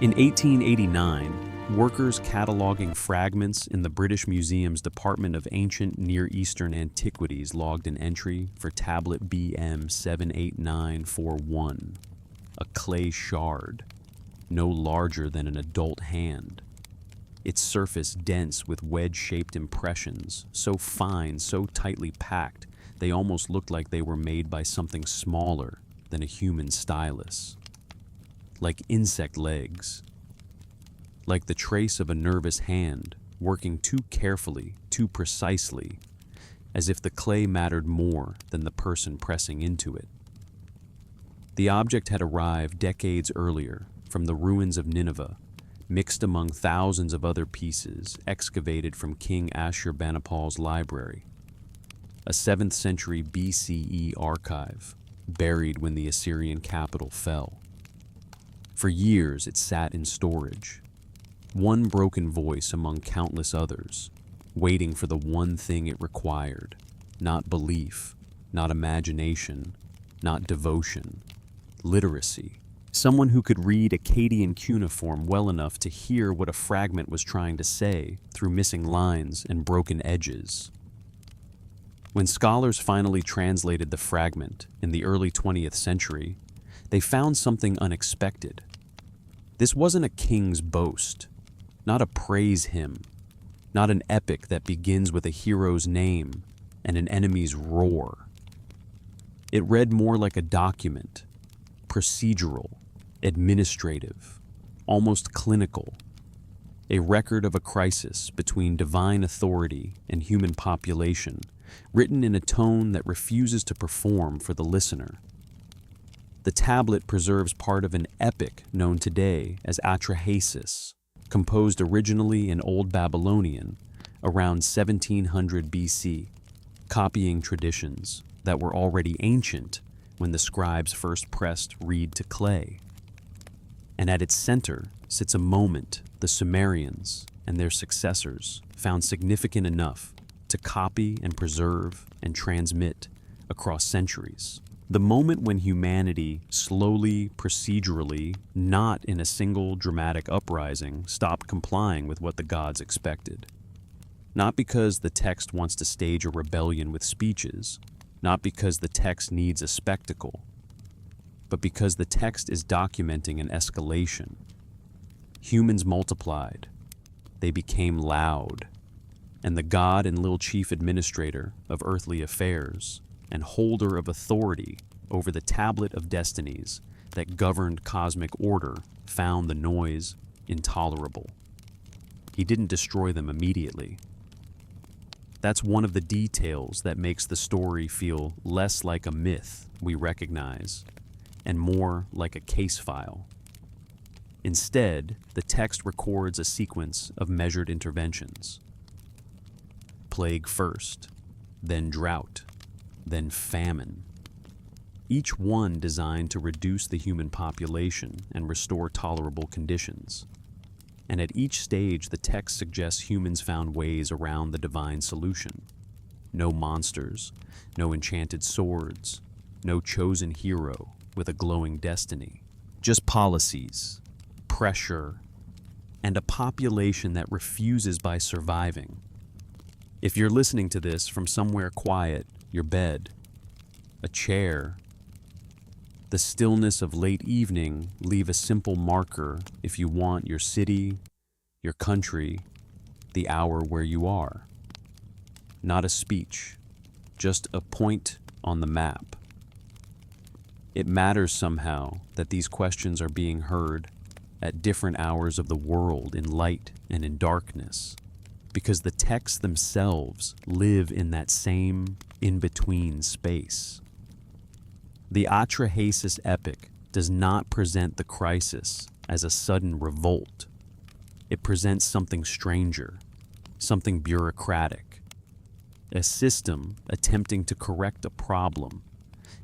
In 1889, workers cataloging fragments in the British Museum's Department of Ancient Near Eastern Antiquities logged an entry for tablet BM 78941, a clay shard, no larger than an adult hand. Its surface dense with wedge-shaped impressions, so fine, so tightly packed, they almost looked like they were made by something smaller than a human stylus. Like insect legs. Like the trace of a nervous hand, working too carefully, too precisely, as if the clay mattered more than the person pressing into it. The object had arrived decades earlier from the ruins of Nineveh, mixed among thousands of other pieces excavated from King Ashurbanipal's library, a 7th century BCE archive buried when the Assyrian capital fell. For years it sat in storage, one broken voice among countless others, waiting for the one thing it required, not belief, not imagination, not devotion, literacy. Someone who could read Akkadian cuneiform well enough to hear what a fragment was trying to say through missing lines and broken edges. When scholars finally translated the fragment in the early 20th century, they found something unexpected. This wasn't a king's boast, not a praise hymn, not an epic that begins with a hero's name and an enemy's roar. It read more like a document, procedural, administrative, almost clinical, a record of a crisis between divine authority and human population, written in a tone that refuses to perform for the listener. The tablet preserves part of an epic known today as Atrahasis, composed originally in Old Babylonian around 1700 BC, copying traditions that were already ancient when the scribes first pressed reed to clay. And at its center sits a moment the Sumerians and their successors found significant enough to copy and preserve and transmit across centuries. The moment when humanity slowly, procedurally, not in a single dramatic uprising, stopped complying with what the gods expected. Not because the text wants to stage a rebellion with speeches, not because the text needs a spectacle, but because the text is documenting an escalation. Humans multiplied. They became loud. And the god and little chief administrator of earthly affairs and holder of authority over the tablet of destinies that governed cosmic order found the noise intolerable. He didn't destroy them immediately. That's one of the details that makes the story feel less like a myth we recognize and more like a case file. Instead, the text records a sequence of measured interventions. Plague first, then drought, then famine. Each one designed to reduce the human population and restore tolerable conditions. And at each stage, the text suggests humans found ways around the divine solution. No monsters, no enchanted swords, no chosen hero with a glowing destiny. Just policies, pressure, and a population that refuses by surviving. If you're listening to this from somewhere quiet, your bed, a chair, the stillness of late evening, leave a simple marker if you want your city, your country, the hour where you are. Not a speech, just a point on the map. It matters somehow that these questions are being heard at different hours of the world, in light and in darkness, because the texts themselves live in that same in-between space. The Atrahasis epic does not present the crisis as a sudden revolt. It presents something stranger, something bureaucratic, a system attempting to correct a problem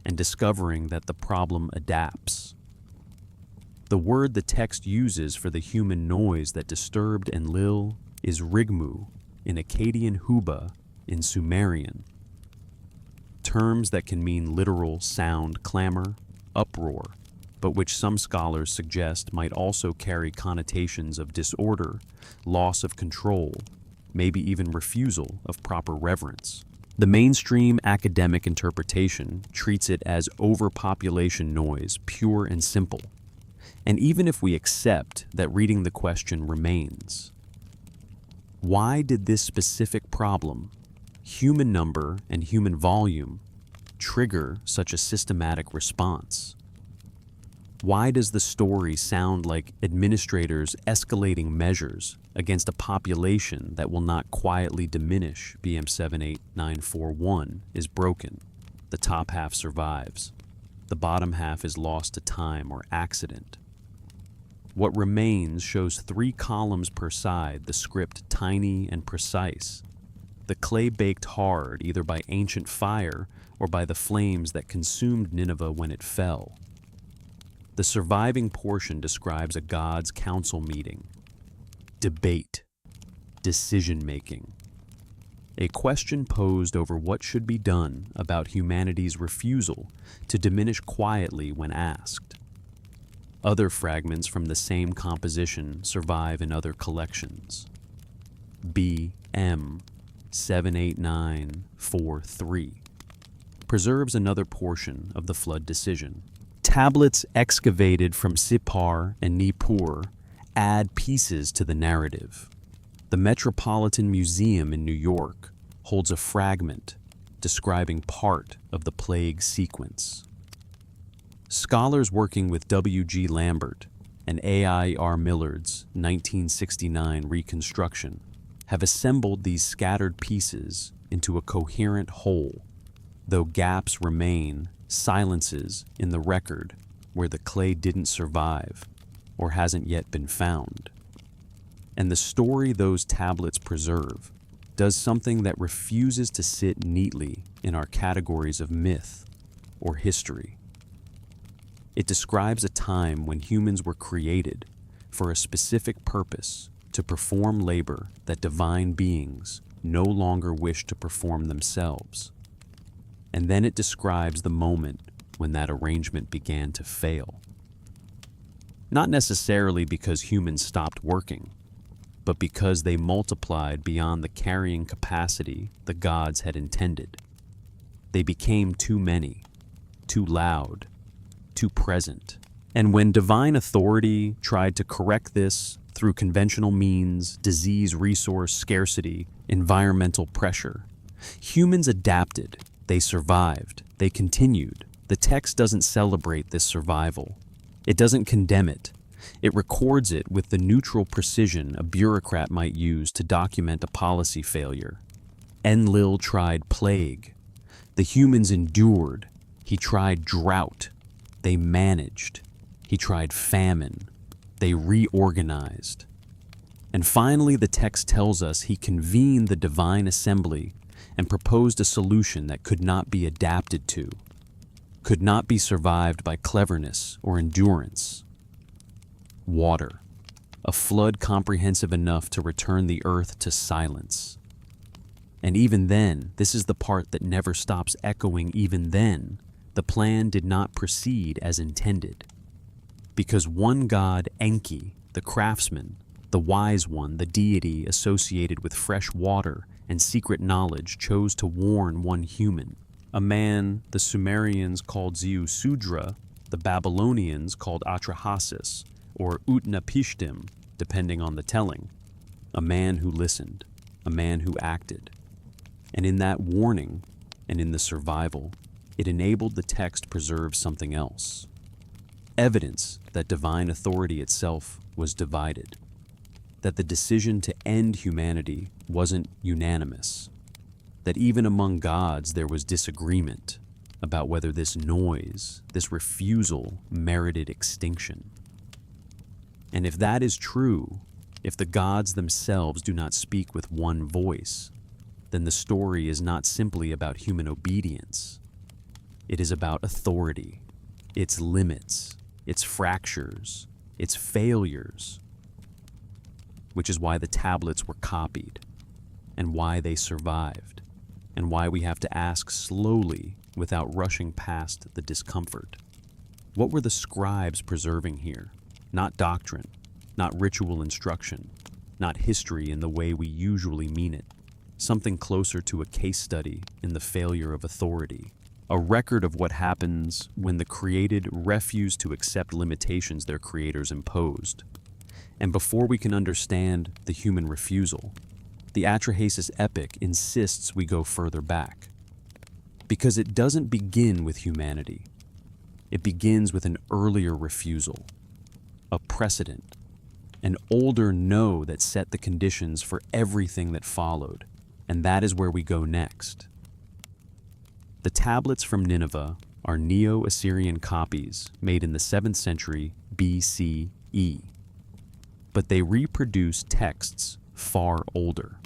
and discovering that the problem adapts. The word the text uses for the human noise that disturbed Enlil is rigmu in Akkadian, huba in Sumerian. Terms that can mean literal sound, clamor, uproar, but which some scholars suggest might also carry connotations of disorder, loss of control, maybe even refusal of proper reverence. The mainstream academic interpretation treats it as overpopulation noise, pure and simple. And even if we accept that reading the question remains, why did this specific problem, human number and human volume, trigger such a systematic response? Why does the story sound like administrators escalating measures against a population that will not quietly diminish? BM 78941 is broken. The top half survives. The bottom half is lost to time or accident. What remains shows 3 columns per side, the script tiny and precise. The clay baked hard either by ancient fire or by the flames that consumed Nineveh when it fell. The surviving portion describes a God's council meeting, debate, decision-making, a question posed over what should be done about humanity's refusal to diminish quietly when asked. Other fragments from the same composition survive in other collections. BM 78943 preserves another portion of the flood decision. Tablets excavated from Sippar and Nippur add pieces to the narrative. The Metropolitan Museum in New York holds a fragment describing part of the plague sequence. Scholars working with W.G. Lambert and A.I.R. Millard's 1969 reconstruction have assembled these scattered pieces into a coherent whole, though gaps remain, silences in the record where the clay didn't survive or hasn't yet been found. And the story those tablets preserve does something that refuses to sit neatly in our categories of myth or history. It describes a time when humans were created for a specific purpose, to perform labor that divine beings no longer wish to perform themselves. And then it describes the moment when that arrangement began to fail. Not necessarily because humans stopped working, but because they multiplied beyond the carrying capacity the gods had intended. They became too many, too loud, too present. And when divine authority tried to correct this through conventional means, disease, resource scarcity, environmental pressure, humans adapted, they survived, they continued. The text doesn't celebrate this survival. It doesn't condemn it. It records it with the neutral precision a bureaucrat might use to document a policy failure. Enlil tried plague. The humans endured. He tried drought. They managed. He tried famine. They reorganized. And finally, the text tells us he convened the divine assembly and proposed a solution that could not be adapted to, could not be survived by cleverness or endurance. Water, a flood comprehensive enough to return the earth to silence. And even then, this is the part that never stops echoing, even then, the plan did not proceed as intended. Because one god, Enki, the craftsman, the wise one, the deity associated with fresh water and secret knowledge, chose to warn one human, a man the Sumerians called Ziusudra, the Babylonians called Atrahasis, or Utnapishtim, depending on the telling, a man who listened, a man who acted. And in that warning, and in the survival, it enabled the text preserve something else. Evidence that divine authority itself was divided, that the decision to end humanity wasn't unanimous, that even among gods there was disagreement about whether this noise, this refusal, merited extinction. And if that is true, if the gods themselves do not speak with one voice, then the story is not simply about human obedience. It is about authority, its limits, its fractures, its failures, which is why the tablets were copied, and why they survived, and why we have to ask slowly without rushing past the discomfort. What were the scribes preserving here? Not doctrine, not ritual instruction, not history in the way we usually mean it. Something closer to a case study in the failure of authority. A record of what happens when the created refuse to accept limitations their creators imposed. And before we can understand the human refusal, the Atrahasis epic insists we go further back. Because it doesn't begin with humanity. It begins with an earlier refusal, a precedent, an older no that set the conditions for everything that followed. And that is where we go next. The tablets from Nineveh are Neo-Assyrian copies made in the 7th century BCE, but they reproduce texts far older.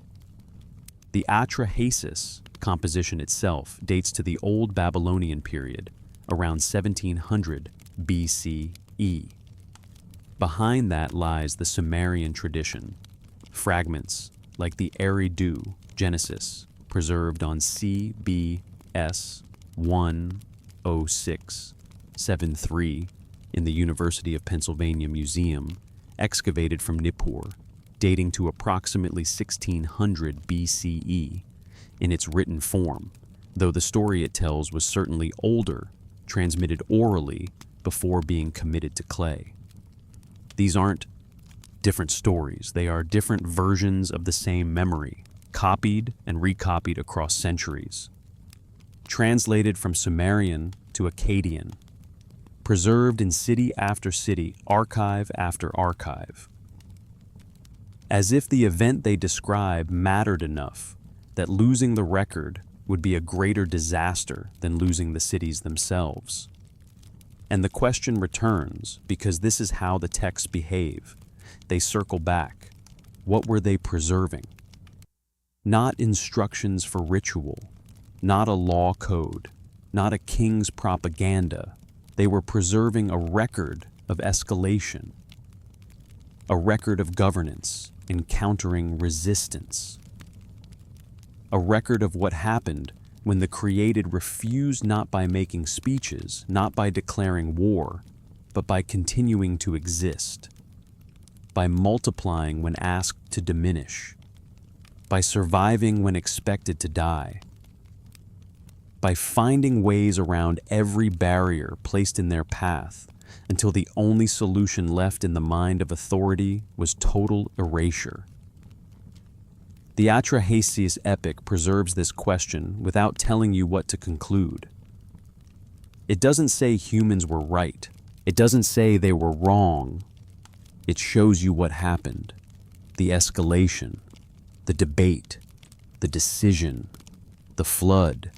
The Atrahasis composition itself dates to the Old Babylonian period, around 1700 BCE. Behind that lies the Sumerian tradition, fragments like the Eridu Genesis, preserved on CBS 10673 in the University of Pennsylvania Museum, excavated from Nippur, dating to approximately 1600 BCE in its written form, though the story it tells was certainly older, transmitted orally before being committed to clay. These aren't different stories, they are different versions of the same memory, copied and recopied across centuries, translated from Sumerian to Akkadian, preserved in city after city, archive after archive, as if the event they describe mattered enough that losing the record would be a greater disaster than losing the cities themselves. And the question returns, because this is how the texts behave. They circle back. What were they preserving? Not instructions for ritual, not a law code, not a king's propaganda. They were preserving a record of escalation, a record of governance encountering resistance, a record of what happened when the created refused, not by making speeches, not by declaring war, but by continuing to exist, by multiplying when asked to diminish, by surviving when expected to die, by finding ways around every barrier placed in their path until the only solution left in the mind of authority was total erasure. The Atrahasis epic preserves this question without telling you what to conclude. It doesn't say humans were right. It doesn't say they were wrong. It shows you what happened, the escalation, the debate, the decision, the flood,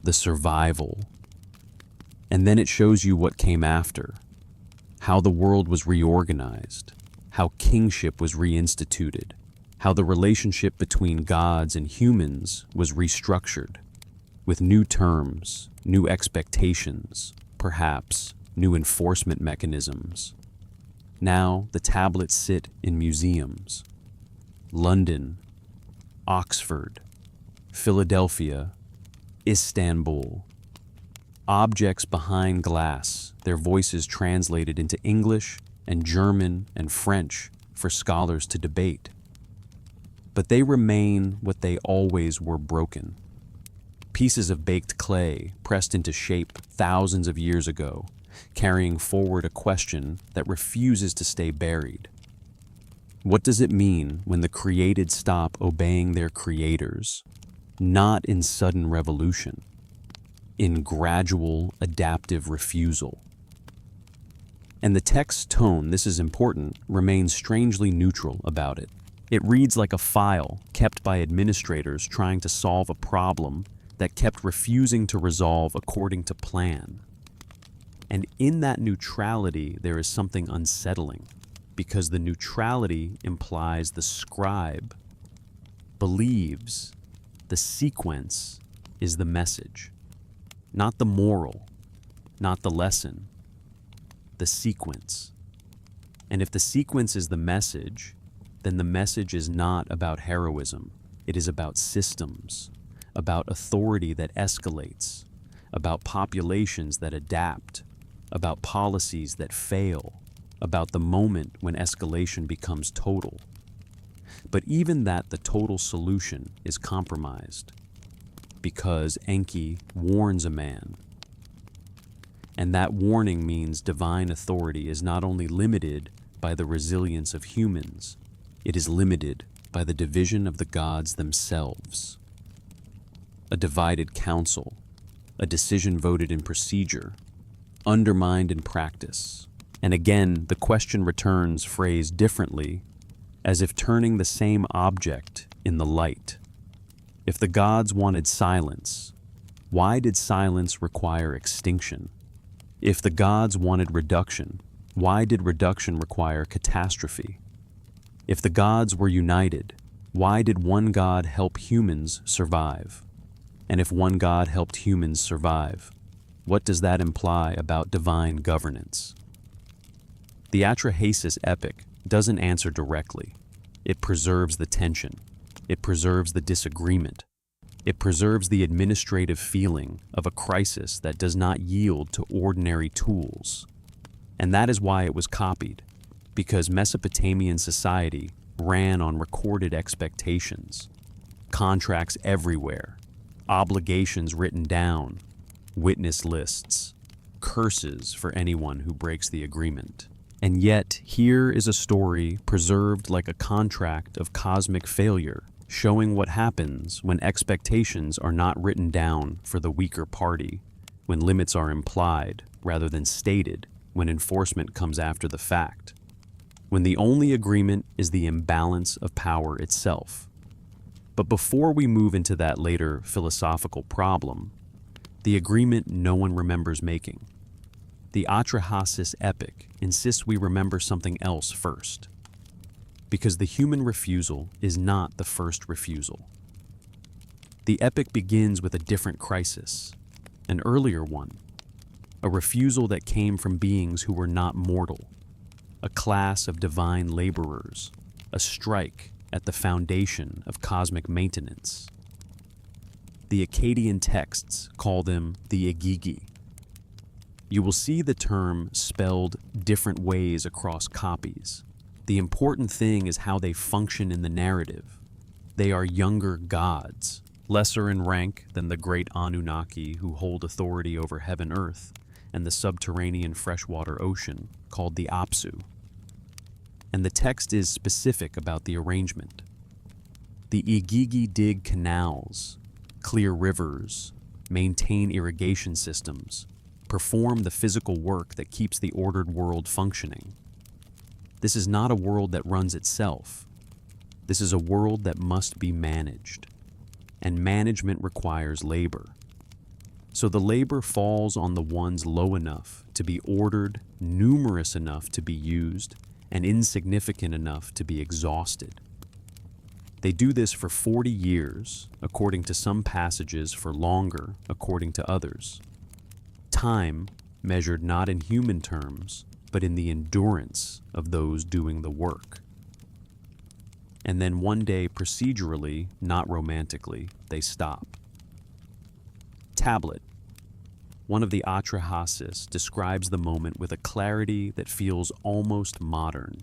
the survival. And then it shows you what came after, how the world was reorganized, how kingship was reinstituted, how the relationship between gods and humans was restructured, with new terms, new expectations, perhaps new enforcement mechanisms. Now the tablets sit in museums. London, Oxford, Philadelphia, Istanbul. Objects behind glass, their voices translated into English and German and French for scholars to debate. But they remain what they always were: broken. Pieces of baked clay pressed into shape thousands of years ago, carrying forward a question that refuses to stay buried. What does it mean when the created stop obeying their creators? Not in sudden revolution, in gradual adaptive refusal. And the text's tone, this is important, remains strangely neutral about it. It reads like a file kept by administrators trying to solve a problem that kept refusing to resolve according to plan. And in that neutrality, there is something unsettling, because the neutrality implies the scribe believes the sequence is the message, not the moral, not the lesson, the sequence. And if the sequence is the message, then the message is not about heroism. It is about systems, about authority that escalates, about populations that adapt, about policies that fail, about the moment when escalation becomes total. But even that the total solution is compromised, because Enki warns a man. And that warning means divine authority is not only limited by the resilience of humans, it is limited by the division of the gods themselves. A divided council, a decision voted in procedure, undermined in practice. And again, the question returns phrased differently, as if turning the same object in the light. If the gods wanted silence, why did silence require extinction? If the gods wanted reduction, why did reduction require catastrophe? If the gods were united, why did one god help humans survive? And if one god helped humans survive, what does that imply about divine governance? The Atrahasis epic doesn't answer directly. It preserves the tension. It preserves the disagreement. It preserves the administrative feeling of a crisis that does not yield to ordinary tools. And that is why it was copied, because Mesopotamian society ran on recorded expectations, contracts everywhere, obligations written down, witness lists, curses for anyone who breaks the agreement. And yet, here is a story preserved like a contract of cosmic failure, showing what happens when expectations are not written down for the weaker party, when limits are implied rather than stated, when enforcement comes after the fact, when the only agreement is the imbalance of power itself. But before we move into that later philosophical problem, the agreement no one remembers making. The Atrahasis epic insists we remember something else first, because the human refusal is not the first refusal. The epic begins with a different crisis, an earlier one, a refusal that came from beings who were not mortal, a class of divine laborers, a strike at the foundation of cosmic maintenance. The Akkadian texts call them the Igigi. You will see the term spelled different ways across copies. The important thing is how they function in the narrative. They are younger gods, lesser in rank than the great Anunnaki who hold authority over heaven-earth and the subterranean freshwater ocean called the Apsu. And the text is specific about the arrangement. The Igigi dig canals, clear rivers, maintain irrigation systems, perform the physical work that keeps the ordered world functioning. This is not a world that runs itself. This is a world that must be managed, and management requires labor. So the labor falls on the ones low enough to be ordered, numerous enough to be used, and insignificant enough to be exhausted. They do this for 40 years, according to some passages for longer, according to others. Time measured not in human terms, but in the endurance of those doing the work. And then one day, procedurally, not romantically, they stop. Tablet. One of the Atrahasis describes the moment with a clarity that feels almost modern.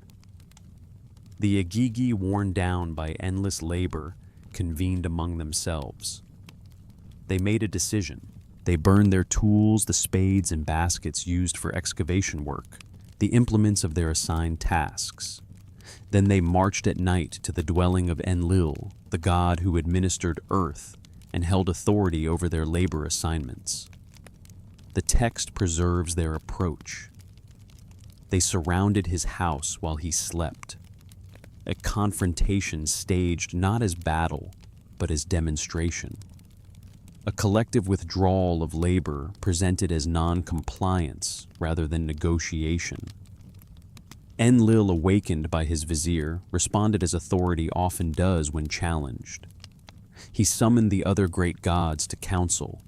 The Igigi, worn down by endless labor, convened among themselves. They made a decision. They burned their tools, the spades and baskets used for excavation work, the implements of their assigned tasks. Then they marched at night to the dwelling of Enlil, the god who administered earth and held authority over their labor assignments. The text preserves their approach. They surrounded his house while he slept, a confrontation staged not as battle, but as demonstration. A collective withdrawal of labor presented as non-compliance rather than negotiation. Enlil, awakened by his vizier, responded as authority often does when challenged. He summoned the other great gods to council.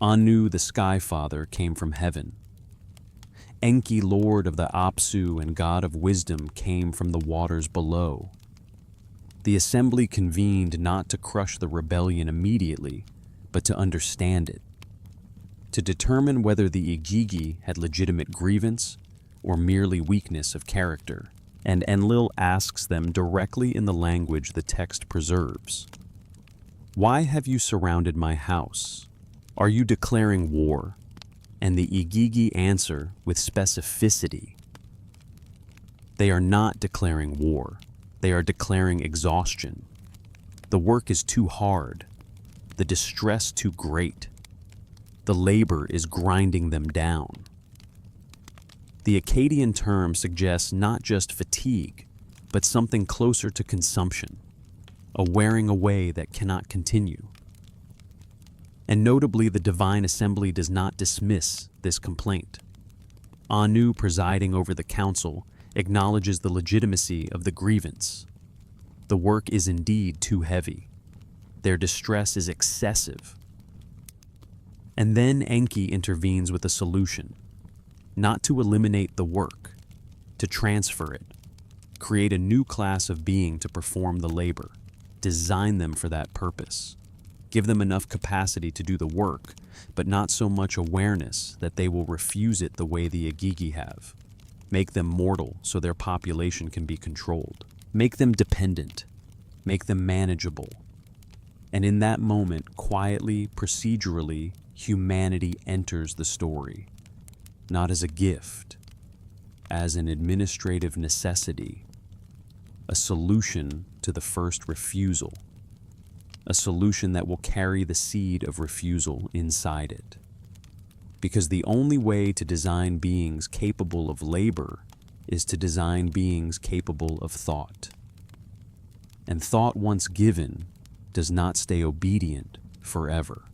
Anu, the Sky Father, came from heaven. Enki, lord of the Apsu and god of wisdom, came from the waters below. The assembly convened not to crush the rebellion immediately, but to understand it. to determine whether the Igigi had legitimate grievance or merely weakness of character, and Enlil asks them directly in the language the text preserves. "Why have you surrounded my house? Are you declaring war?" And the Igigi answer with specificity. They are not declaring war. They are declaring exhaustion. The work is too hard, the distress too great. The labor is grinding them down. The Akkadian term suggests not just fatigue, but something closer to consumption, a wearing away that cannot continue. And notably, the divine assembly does not dismiss this complaint. Anu, presiding over the council, acknowledges the legitimacy of the grievance. The work is indeed too heavy. Their distress is excessive. And then Enki intervenes with a solution, not to eliminate the work, to transfer it, create a new class of being to perform the labor, design them for that purpose, give them enough capacity to do the work, but not so much awareness that they will refuse it the way the Igigi have. Make them mortal so their population can be controlled. Make them dependent. Make them manageable. And in that moment, quietly, procedurally, humanity enters the story, not as a gift, as an administrative necessity, a solution to the first refusal, a solution that will carry the seed of refusal inside it. Because the only way to design beings capable of labor is to design beings capable of thought. And thought once given does not stay obedient forever.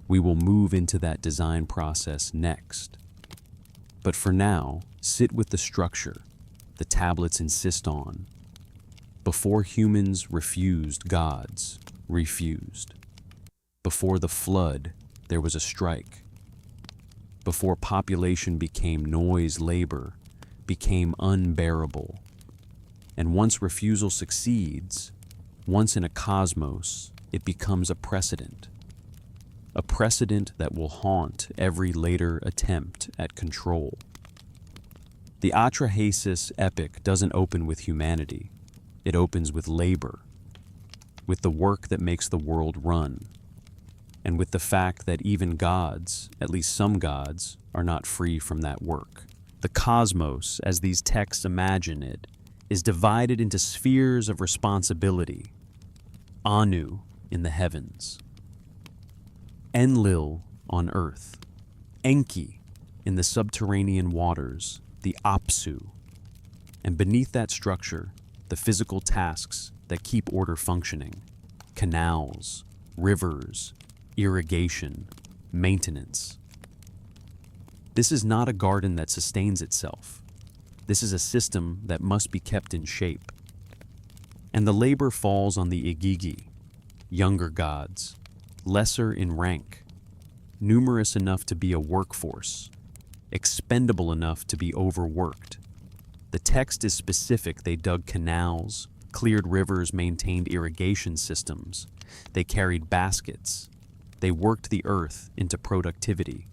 We will move into that design process next. But for now, sit with the structure the tablets insist on. Before humans refused, gods refused. Before the flood, there was a strike. Before population became noise, labor became unbearable. And once refusal succeeds, once in a cosmos, it becomes a precedent that will haunt every later attempt at control. The Atrahasis epic doesn't open with humanity. It opens with labor, with the work that makes the world run, and with the fact that even gods, at least some gods, are not free from that work. The cosmos, as these texts imagine it, is divided into spheres of responsibility. Anu in the heavens, Enlil on earth, Enki in the subterranean waters, the Apsu, and beneath that structure, the physical tasks that keep order functioning: canals, rivers, irrigation, maintenance. This is not a garden that sustains itself. This is a system that must be kept in shape. And the labor falls on the Igigi, younger gods, lesser in rank, numerous enough to be a workforce, expendable enough to be overworked. The text is specific. They dug canals, cleared rivers, maintained irrigation systems. They carried baskets. They worked the earth into productivity.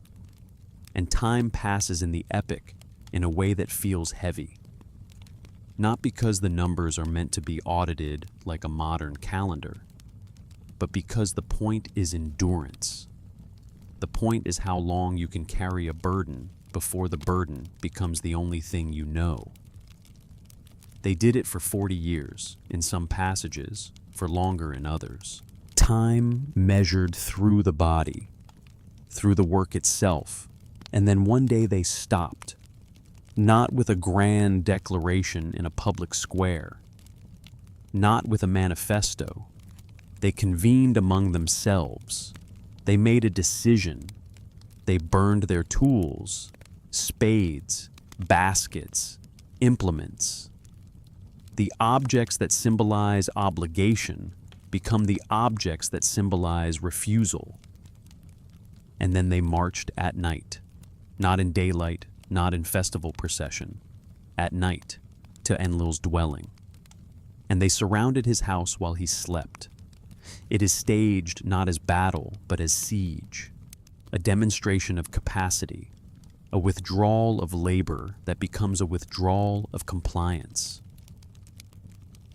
And time passes in the epic in a way that feels heavy. Not because the numbers are meant to be audited like a modern calendar, but because the point is endurance. The point is how long you can carry a burden before the burden becomes the only thing you know. They did it for 40 years, in some passages, for longer in others. Time measured through the body, through the work itself, and then one day they stopped. Not with a grand declaration in a public square, not with a manifesto. They convened among themselves. They made a decision. They burned their tools, spades, baskets, implements. The objects that symbolize obligation become the objects that symbolize refusal. And then they marched at night, not in daylight, not in festival procession, at night, to Enlil's dwelling. And they surrounded his house while he slept. It is staged not as battle, but as siege. a demonstration of capacity, a withdrawal of labor that becomes a withdrawal of compliance.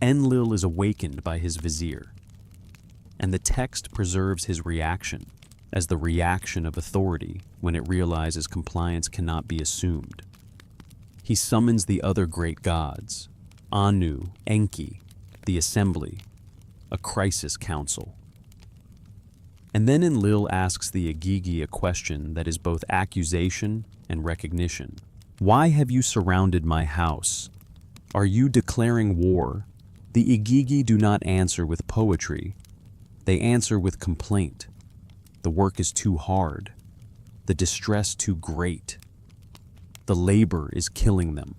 Enlil is awakened by his vizier, and the text preserves his reaction as the reaction of authority when it realizes compliance cannot be assumed. He summons the other great gods, Anu, Enki, the assembly, a crisis council. And then Enlil asks the Igigi a question that is both accusation and recognition. Why have you surrounded my house? Are you declaring war? The Igigi do not answer with poetry. They answer with complaint. The work is too hard. The distress too great. The labor is killing them.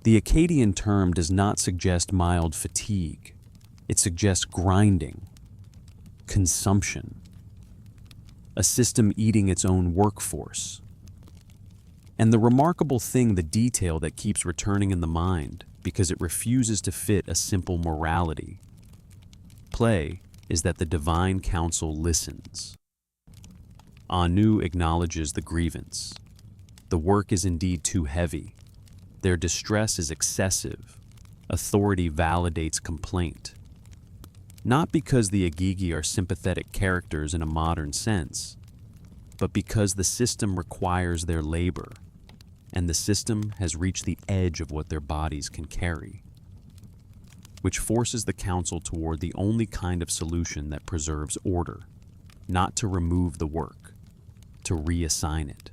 The Akkadian term does not suggest mild fatigue. It suggests grinding, consumption, a system eating its own workforce. And the remarkable thing, the detail that keeps returning in the mind because it refuses to fit a simple morality, play, is that the divine council listens. Anu acknowledges the grievance. The work is indeed too heavy. Their distress is excessive. Authority validates complaint. Not because the Igigi are sympathetic characters in a modern sense, but because the system requires their labor, and the system has reached the edge of what their bodies can carry, which forces the council toward the only kind of solution that preserves order, not to remove the work, to reassign it.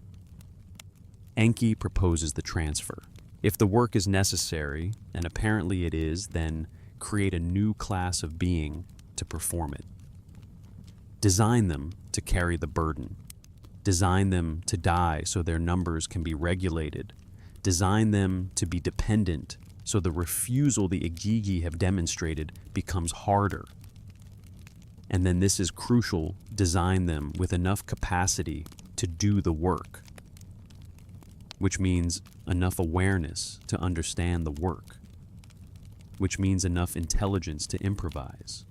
Enki proposes the transfer. If the work is necessary, and apparently it is, then create a new class of being to perform it. Design them to carry the burden. Design them to die so their numbers can be regulated. Design them to be dependent so the refusal the Igigi have demonstrated becomes harder. And then this is crucial, design them with enough capacity to do the work, which means enough awareness to understand the work, which means enough intelligence to improvise,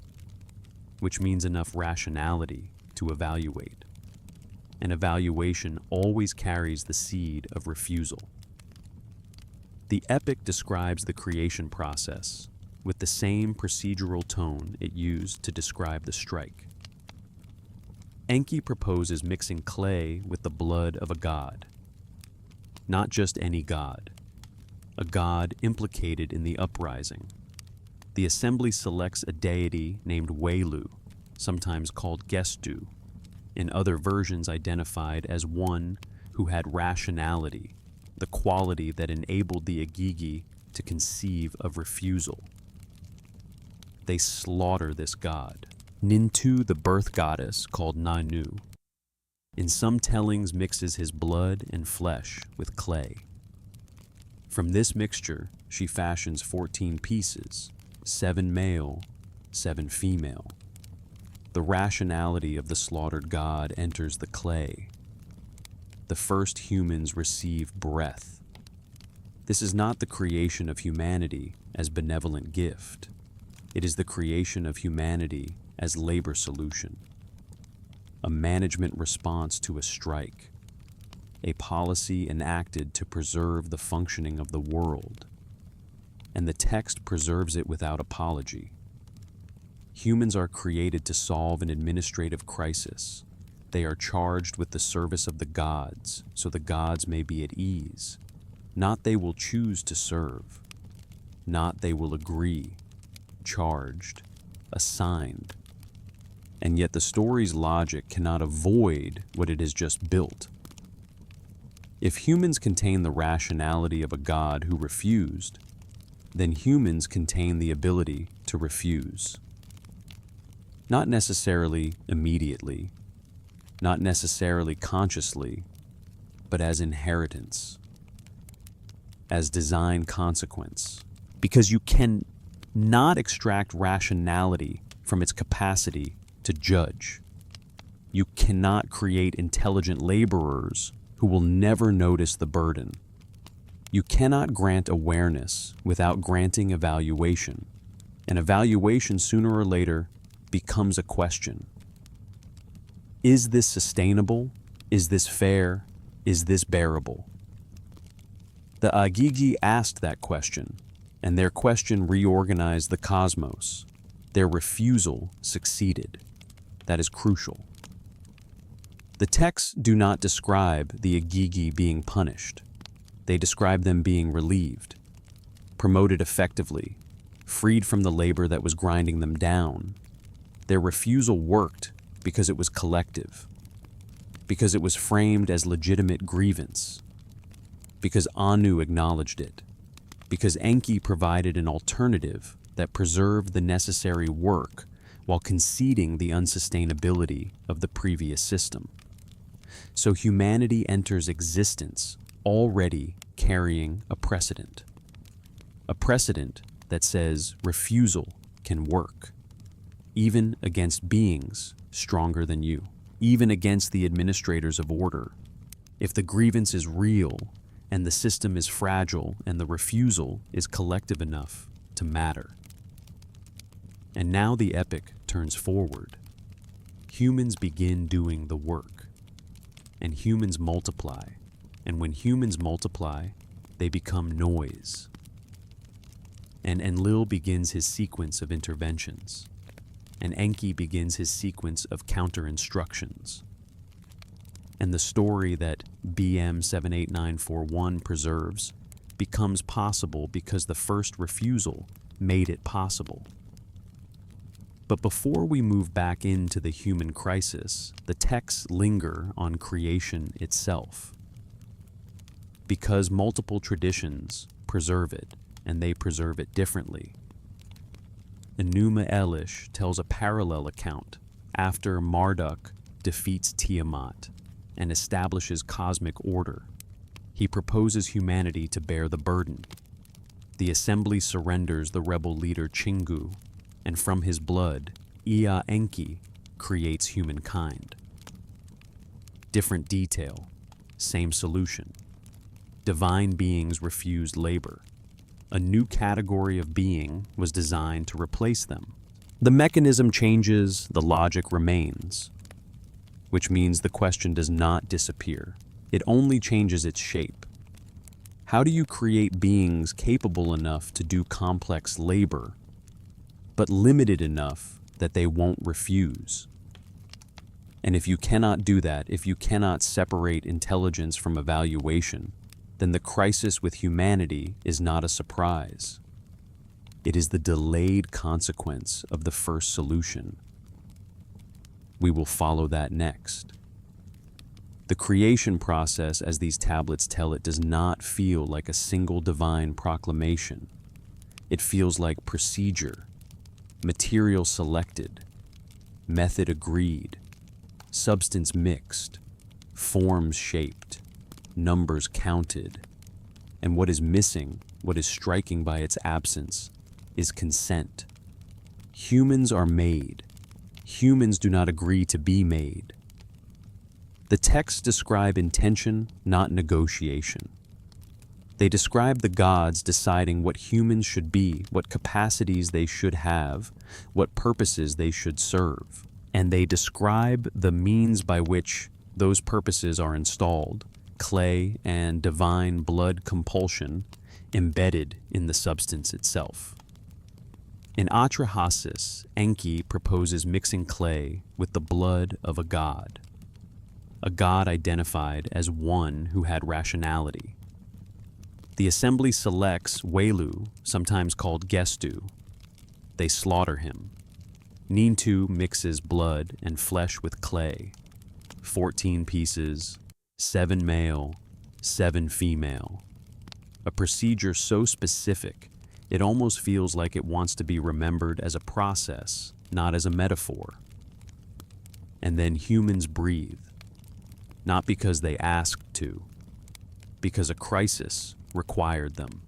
which means enough rationality to evaluate. And evaluation always carries the seed of refusal. The epic describes the creation process with the same procedural tone it used to describe the strike. Enki proposes mixing clay with the blood of a god. Not just any god, a god implicated in the uprising. The assembly selects a deity named Welu, sometimes called Gestu, in other versions identified as one who had rationality, the quality that enabled the Igigi to conceive of refusal. They slaughter this god. Nintu, the birth goddess, called Nanu, in some tellings mixes his blood and flesh with clay. From this mixture, she fashions 14 pieces, 7 male, 7 female. The rationality of the slaughtered god enters the clay. The first humans receive breath. This is not the creation of humanity as benevolent gift. It is the creation of humanity as labor solution. A management response to a strike, a policy enacted to preserve the functioning of the world, and the text preserves it without apology. Humans are created to solve an administrative crisis. They are charged with the service of the gods, so the gods may be at ease. Not they will choose to serve. Not they will agree, charged, assigned. And yet the story's logic cannot avoid what it has just built. If humans contain the rationality of a god who refused, then humans contain the ability to refuse. Not necessarily immediately, not necessarily consciously, but as inheritance, as design consequence. Because you can not extract rationality from its capacity to judge. You cannot create intelligent laborers who will never notice the burden. You cannot grant awareness without granting evaluation, and evaluation sooner or later becomes a question. Is this sustainable? Is this fair? Is this bearable? The Agigi asked that question, and their question reorganized the cosmos. Their refusal succeeded. That is crucial. The texts do not describe the Agigi being punished. They describe them being relieved, promoted effectively, freed from the labor that was grinding them down. Their refusal worked because it was collective, because it was framed as legitimate grievance, because Anu acknowledged it, because Enki provided an alternative that preserved the necessary work while conceding the unsustainability of the previous system. So humanity enters existence already carrying a precedent that says refusal can work, even against beings stronger than you, even against the administrators of order. If the grievance is real and the system is fragile and the refusal is collective enough to matter. And now the epic turns forward. Humans begin doing the work, and humans multiply. And when humans multiply, they become noise. And Enlil begins his sequence of interventions, and Enki begins his sequence of counter-instructions. And the story that BM 78941 preserves becomes possible because the first refusal made it possible. But before we move back into the human crisis, the texts linger on creation itself. Because multiple traditions preserve it, and they preserve it differently. Enuma Elish tells a parallel account after Marduk defeats Tiamat and establishes cosmic order. He proposes humanity to bear the burden. The assembly surrenders the rebel leader Chingu, and from his blood, Ea Enki creates humankind. Different detail, same solution. Divine beings refused labor. A new category of being was designed to replace them. The mechanism changes, the logic remains, which means the question does not disappear. It only changes its shape. How do you create beings capable enough to do complex labor, but limited enough that they won't refuse? And if you cannot do that, if you cannot separate intelligence from evaluation, then the crisis with humanity is not a surprise. It is the delayed consequence of the first solution. We will follow that next. The creation process, as these tablets tell it, does not feel like a single divine proclamation. It feels like procedure, material selected, method agreed, substance mixed, forms shaped, numbers counted. And what is missing, what is striking by its absence, is consent. Humans are made. Humans do not agree to be made. The texts describe intention, not negotiation. They describe the gods deciding what humans should be, what capacities they should have, what purposes they should serve. And they describe the means by which those purposes are installed, clay and divine blood compulsion embedded in the substance itself. In Atrahasis, Enki proposes mixing clay with the blood of a god identified as one who had rationality. The assembly selects Welu, sometimes called Gestu. They slaughter him. Nintu mixes blood and flesh with clay. 14 pieces, 7 male, 7 female. A procedure so specific, it almost feels like it wants to be remembered as a process, not as a metaphor. And then humans breathe, not because they asked to, because a crisis required them.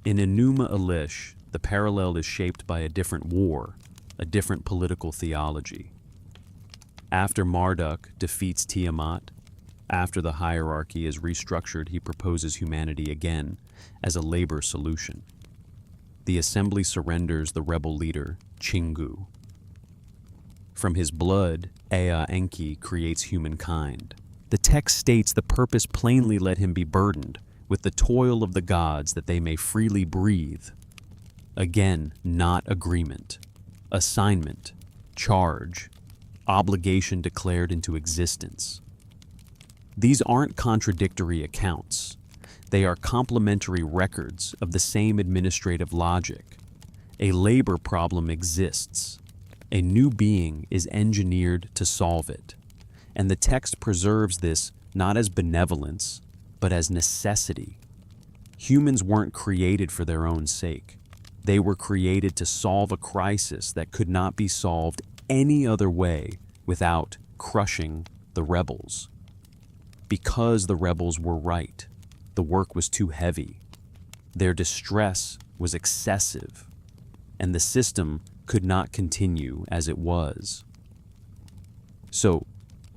In Enuma Elish, the parallel is shaped by a different war, a different political theology. After Marduk defeats Tiamat, after the hierarchy is restructured, he proposes humanity again as a labor solution. The assembly surrenders the rebel leader, Chingu. From his blood, Ea Enki creates humankind. The text states the purpose plainly let him be burdened with the toil of the gods that they may freely breathe. Again, not agreement, assignment, charge, obligation declared into existence. These aren't contradictory accounts. They are complementary records of the same administrative logic. A labor problem exists. A new being is engineered to solve it. And the text preserves this not as benevolence, but as necessity. Humans weren't created for their own sake. They were created to solve a crisis that could not be solved any other way without crushing the rebels. Because the rebels were right, the work was too heavy. Their distress was excessive, and the system could not continue as it was. So,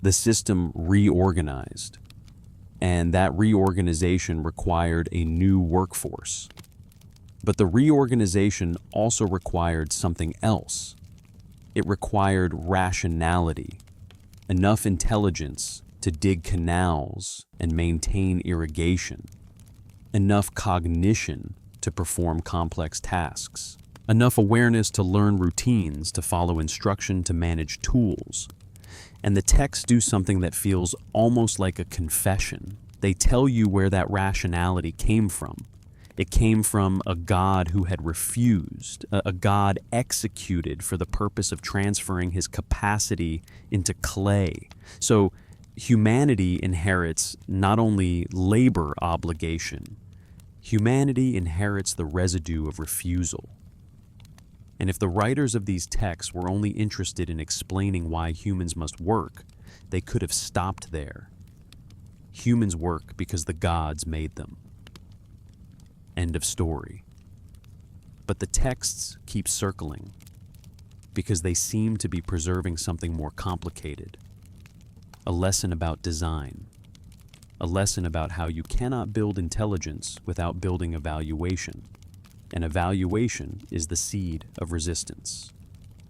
the system reorganized, and that reorganization required a new workforce. But the reorganization also required something else. It required rationality, enough intelligence to dig canals and maintain irrigation, enough cognition to perform complex tasks, enough awareness to learn routines, to follow instruction, to manage tools. And the texts do something that feels almost like a confession. They tell you where that rationality came from. It came from a God who had refused, a God executed for the purpose of transferring his capacity into clay. So humanity inherits not only labor obligation, humanity inherits the residue of refusal. And if the writers of these texts were only interested in explaining why humans must work, they could have stopped there. Humans work because the gods made them. End of story. But the texts keep circling because they seem to be preserving something more complicated. A lesson about design. A lesson about how you cannot build intelligence without building evaluation. And evaluation is the seed of resistance.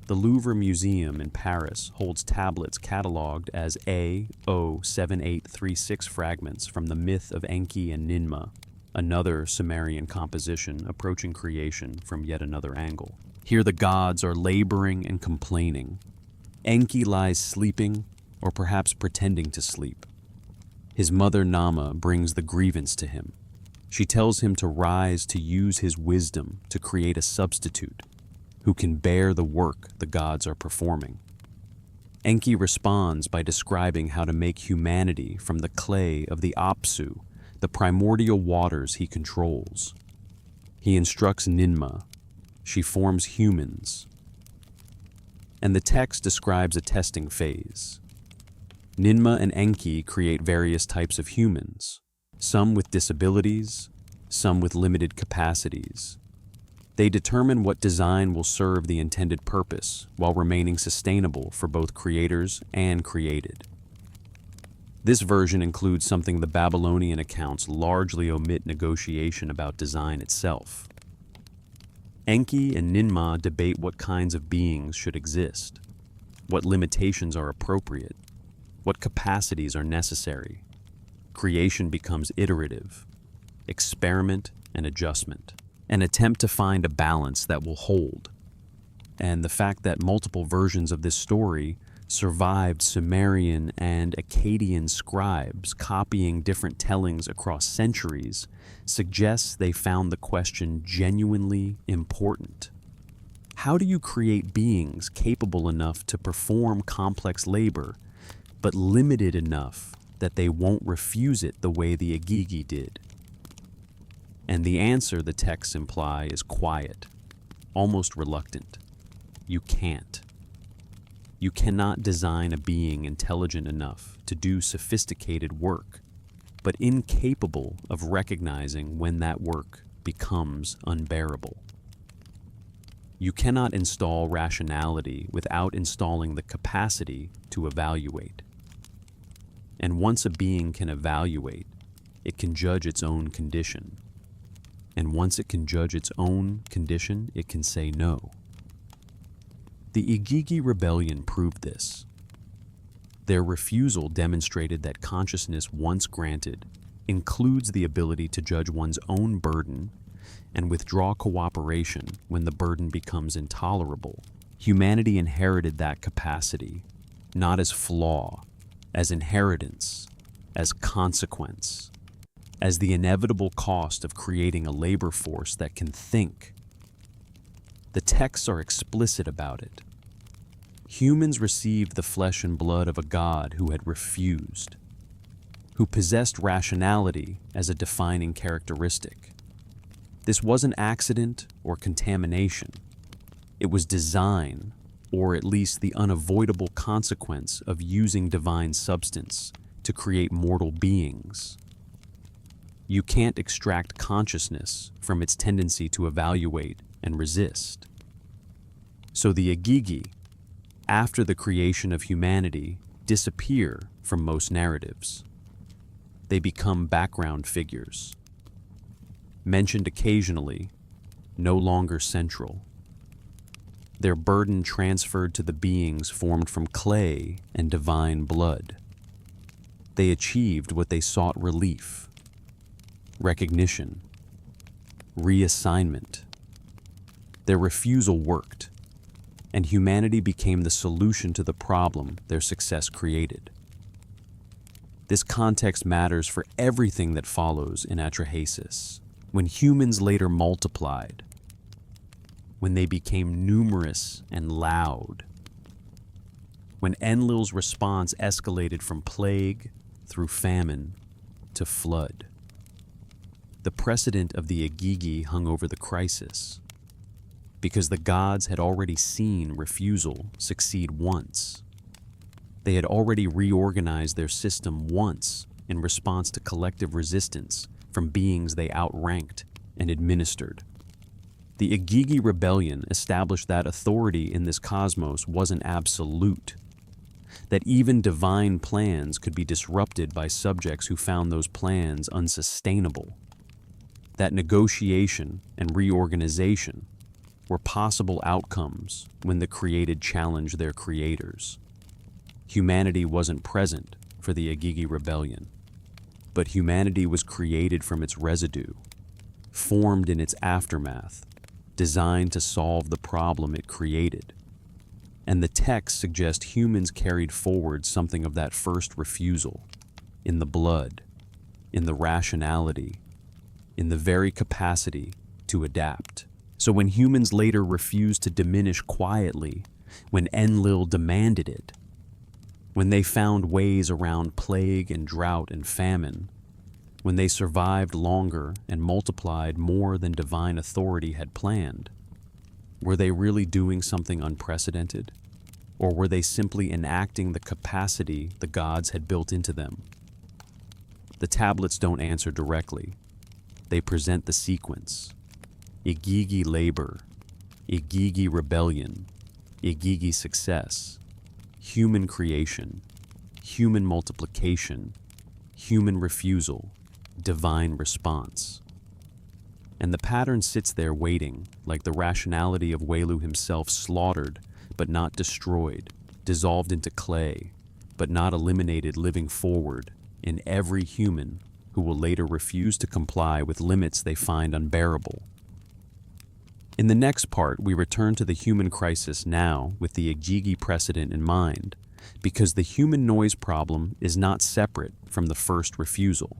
The Louvre Museum in Paris holds tablets catalogued as A07836 fragments from the myth of Enki and Ninmah, another Sumerian composition approaching creation from yet another angle. Here the gods are laboring and complaining. Enki lies sleeping, or perhaps pretending to sleep. His mother Nama brings the grievance to him. She tells him to rise to use his wisdom to create a substitute who can bear the work the gods are performing. Enki responds by describing how to make humanity from the clay of the Apsu, the primordial waters he controls. He instructs Ninmah. She forms humans. And the text describes a testing phase. Ninmah and Enki create various types of humans, some with disabilities, some with limited capacities. They determine what design will serve the intended purpose while remaining sustainable for both creators and created. This version includes something the Babylonian accounts largely omit: negotiation about design itself. Enki and Ninmah debate what kinds of beings should exist, what limitations are appropriate, what capacities are necessary. Creation becomes iterative, experiment and adjustment, an attempt to find a balance that will hold. And the fact that multiple versions of this story survived Sumerian and Akkadian scribes copying different tellings across centuries suggests they found the question genuinely important. How do you create beings capable enough to perform complex labor, but limited enough that they won't refuse it the way the Agigi did? And the answer the texts imply is quiet, almost reluctant. You can't. You cannot design a being intelligent enough to do sophisticated work, but incapable of recognizing when that work becomes unbearable. You cannot install rationality without installing the capacity to evaluate. And once a being can evaluate, it can judge its own condition. And once it can judge its own condition, it can say no. The Igigi rebellion proved this. Their refusal demonstrated that consciousness once granted includes the ability to judge one's own burden and withdraw cooperation when the burden becomes intolerable. Humanity inherited that capacity, not as flaw, as inheritance, as consequence, as the inevitable cost of creating a labor force that can think. The texts are explicit about it. Humans received the flesh and blood of a god who had refused, who possessed rationality as a defining characteristic. This wasn't accident or contamination. It was design, or at least the unavoidable consequence of using divine substance to create mortal beings. You can't extract consciousness from its tendency to evaluate and resist. So the Igigi, after the creation of humanity, disappear from most narratives. They become background figures, mentioned occasionally, no longer central. Their burden transferred to the beings formed from clay and divine blood. They achieved what they sought: relief, recognition, reassignment. Their refusal worked, and humanity became the solution to the problem their success created. This context matters for everything that follows in Atrahasis. When humans later multiplied, when they became numerous and loud, when Enlil's response escalated from plague through famine to flood. The precedent of the Igigi hung over the crisis, because the gods had already seen refusal succeed once. They had already reorganized their system once in response to collective resistance from beings they outranked and administered. The Igigi rebellion established that authority in this cosmos wasn't absolute, that even divine plans could be disrupted by subjects who found those plans unsustainable, that negotiation and reorganization were possible outcomes when the created challenged their creators. Humanity wasn't present for the Igigi rebellion, but humanity was created from its residue, formed in its aftermath, designed to solve the problem it created. And the texts suggest humans carried forward something of that first refusal, in the blood, in the rationality, in the very capacity to adapt. So when humans later refused to diminish quietly, when Enlil demanded it, when they found ways around plague and drought and famine, when they survived longer and multiplied more than divine authority had planned, were they really doing something unprecedented? Or were they simply enacting the capacity the gods had built into them? The tablets don't answer directly. They present the sequence: Igigi labor, Igigi rebellion, Igigi success, human creation, human multiplication, human refusal, divine response. And the pattern sits there waiting, like the rationality of Welu himself, slaughtered but not destroyed, dissolved into clay but not eliminated, living forward in every human who will later refuse to comply with limits they find unbearable. In the next part, we return to the human crisis now with the Igigi precedent in mind, because the human noise problem is not separate from the first refusal.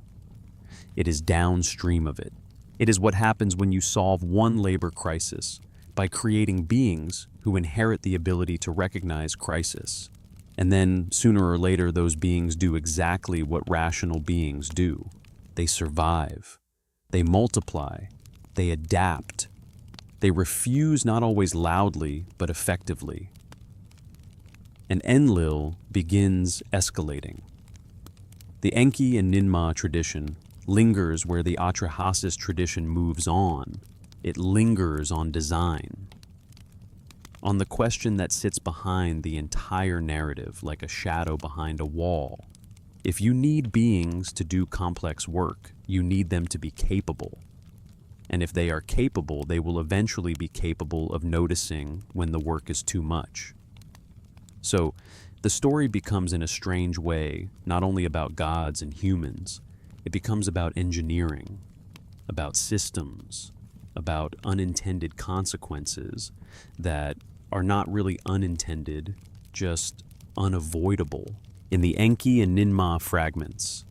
It is downstream of it. It is what happens when you solve one labor crisis by creating beings who inherit the ability to recognize crisis. And then, sooner or later, those beings do exactly what rational beings do. They survive. They multiply. They adapt. They refuse, not always loudly, but effectively. And Enlil begins escalating. The Enki and Ninmah tradition lingers where the Atrahasis tradition moves on. It lingers on design, on the question that sits behind the entire narrative, like a shadow behind a wall. If you need beings to do complex work, you need them to be capable. And if they are capable, they will eventually be capable of noticing when the work is too much. So, the story becomes in a strange way not only about gods and humans, it becomes about engineering, about systems, about unintended consequences that are not really unintended, just unavoidable. In the Enki and Ninmah fragments,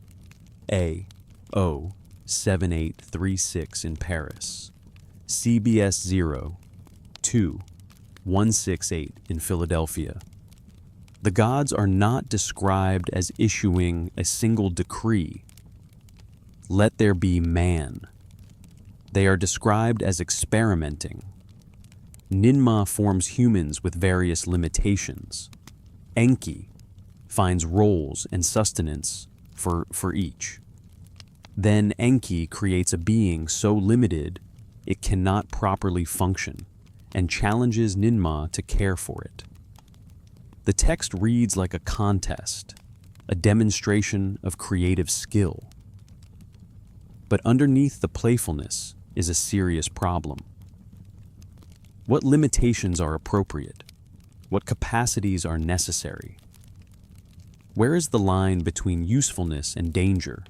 A07836 in Paris, CBS 02168 in Philadelphia, the gods are not described as issuing a single decree, "Let there be man." They are described as experimenting. Ninmah forms humans with various limitations. Enki finds roles and sustenance for each. Then Enki creates a being so limited it cannot properly function and challenges Ninmah to care for it. The text reads like a contest, a demonstration of creative skill. But underneath the playfulness is a serious problem. What limitations are appropriate? What capacities are necessary? Where is the line between usefulness and danger?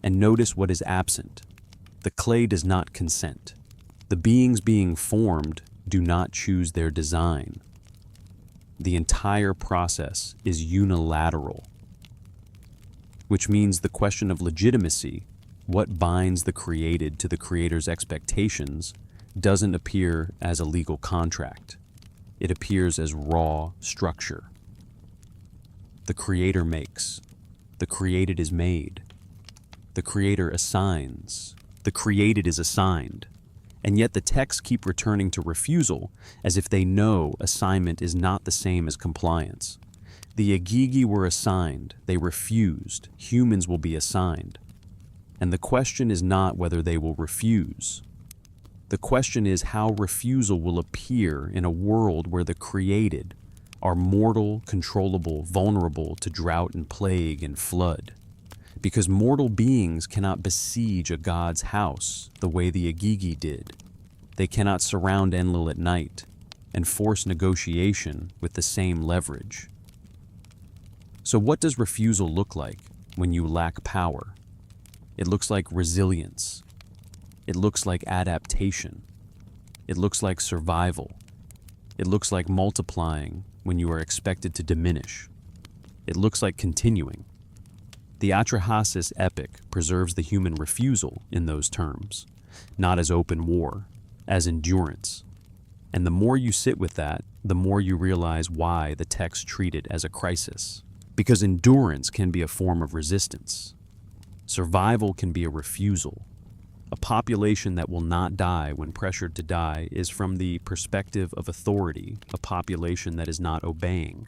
And notice what is absent. The clay does not consent. The beings being formed do not choose their design. The entire process is unilateral, which means the question of legitimacy, what binds the created to the creator's expectations, doesn't appear as a legal contract. It appears as raw structure. The creator makes. The created is made. The creator assigns. The created is assigned. And yet the texts keep returning to refusal as if they know assignment is not the same as compliance. The Agigi were assigned. They refused. Humans will be assigned. And the question is not whether they will refuse. The question is how refusal will appear in a world where the created are mortal, controllable, vulnerable to drought and plague and flood. Because mortal beings cannot besiege a god's house the way the Agigi did. They cannot surround Enlil at night and force negotiation with the same leverage. So what does refusal look like when you lack power? It looks like resilience. It looks like adaptation. It looks like survival. It looks like multiplying when you are expected to diminish. It looks like continuing. The Atrahasis epic preserves the human refusal in those terms, not as open war, as endurance. And the more you sit with that, the more you realize why the text treat it as a crisis. Because endurance can be a form of resistance. Survival can be a refusal. A population that will not die when pressured to die is, from the perspective of authority, a population that is not obeying.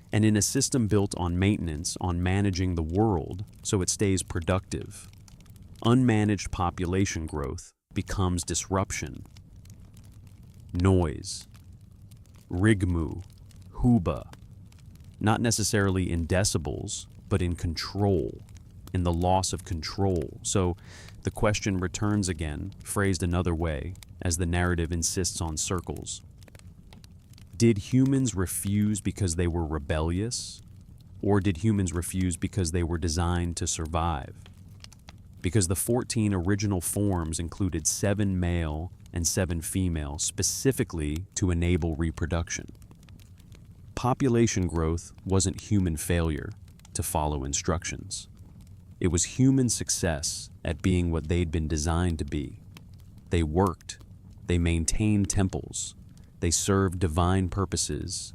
And in a system built on maintenance, on managing the world so it stays productive, unmanaged population growth becomes disruption, noise, rigmu, huba, not necessarily in decibels, but in control, in the loss of control. So the question returns again, phrased another way, as the narrative insists on circles. Did humans refuse because they were rebellious? Or did humans refuse because they were designed to survive? Because the 14 original forms included 7 male and 7 female specifically to enable reproduction. Population growth wasn't human failure to follow instructions. It was human success at being what they'd been designed to be. They worked, they maintained temples, they served divine purposes,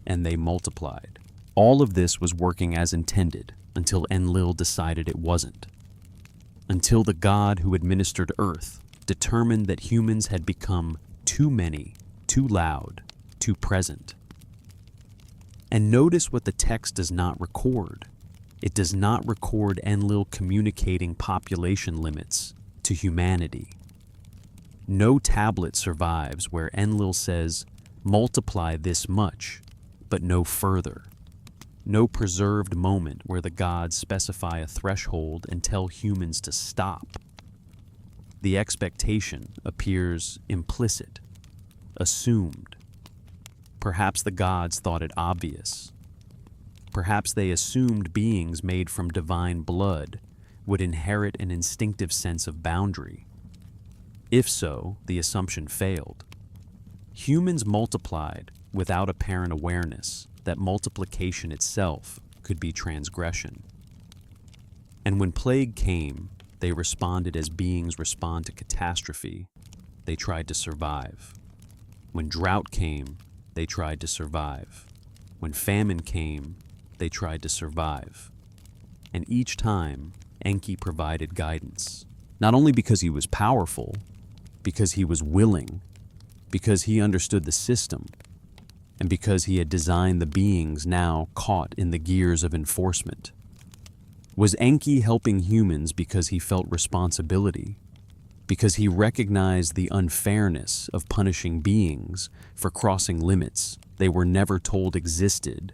and they multiplied. All of this was working as intended until Enlil decided it wasn't. Until the god who administered Earth determined that humans had become too many, too loud, too present. And notice what the text does not record. It does not record Enlil communicating population limits to humanity. No tablet survives where Enlil says, multiply this much, but no further. No preserved moment where the gods specify a threshold and tell humans to stop. The expectation appears implicit, assumed. Perhaps the gods thought it obvious. Perhaps they assumed beings made from divine blood would inherit an instinctive sense of boundary. If so, the assumption failed. Humans multiplied without apparent awareness that multiplication itself could be transgression. And when plague came, they responded as beings respond to catastrophe. They tried to survive. When drought came, they tried to survive. When famine came, they tried to survive. And each time, Enki provided guidance, not only because he was powerful, because he was willing, because he understood the system, and because he had designed the beings now caught in the gears of enforcement. Was Enki helping humans because he felt responsibility, because he recognized the unfairness of punishing beings for crossing limits they were never told existed,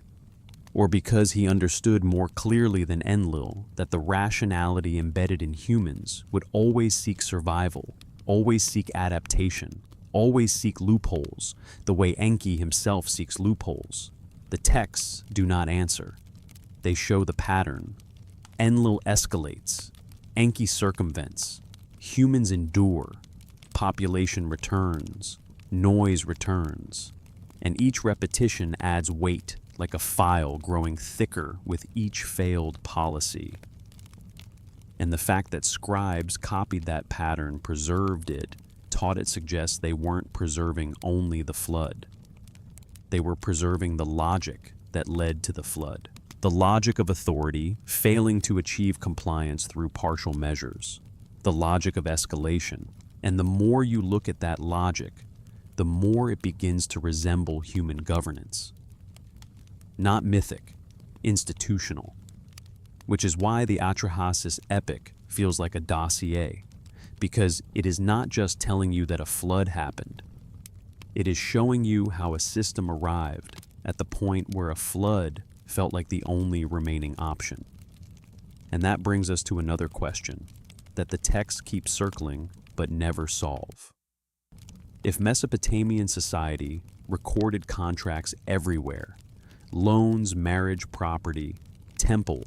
or because he understood more clearly than Enlil that the rationality embedded in humans would always seek survival, always seek adaptation, always seek loopholes, the way Enki himself seeks loopholes? The texts do not answer. They show the pattern. Enlil escalates, Enki circumvents, humans endure, population returns, noise returns, and each repetition adds weight like a file growing thicker with each failed policy. And the fact that scribes copied that pattern, preserved it, taught it suggests they weren't preserving only the flood. They were preserving the logic that led to the flood. The logic of authority failing to achieve compliance through partial measures. The logic of escalation. And the more you look at that logic, the more it begins to resemble human governance. Not mythic, institutional. Which is why the Atrahasis epic feels like a dossier, because it is not just telling you that a flood happened. It is showing you how a system arrived at the point where a flood felt like the only remaining option. And that brings us to another question that the texts keep circling but never solve. If Mesopotamian society recorded contracts everywhere, loans, marriage, property, temple,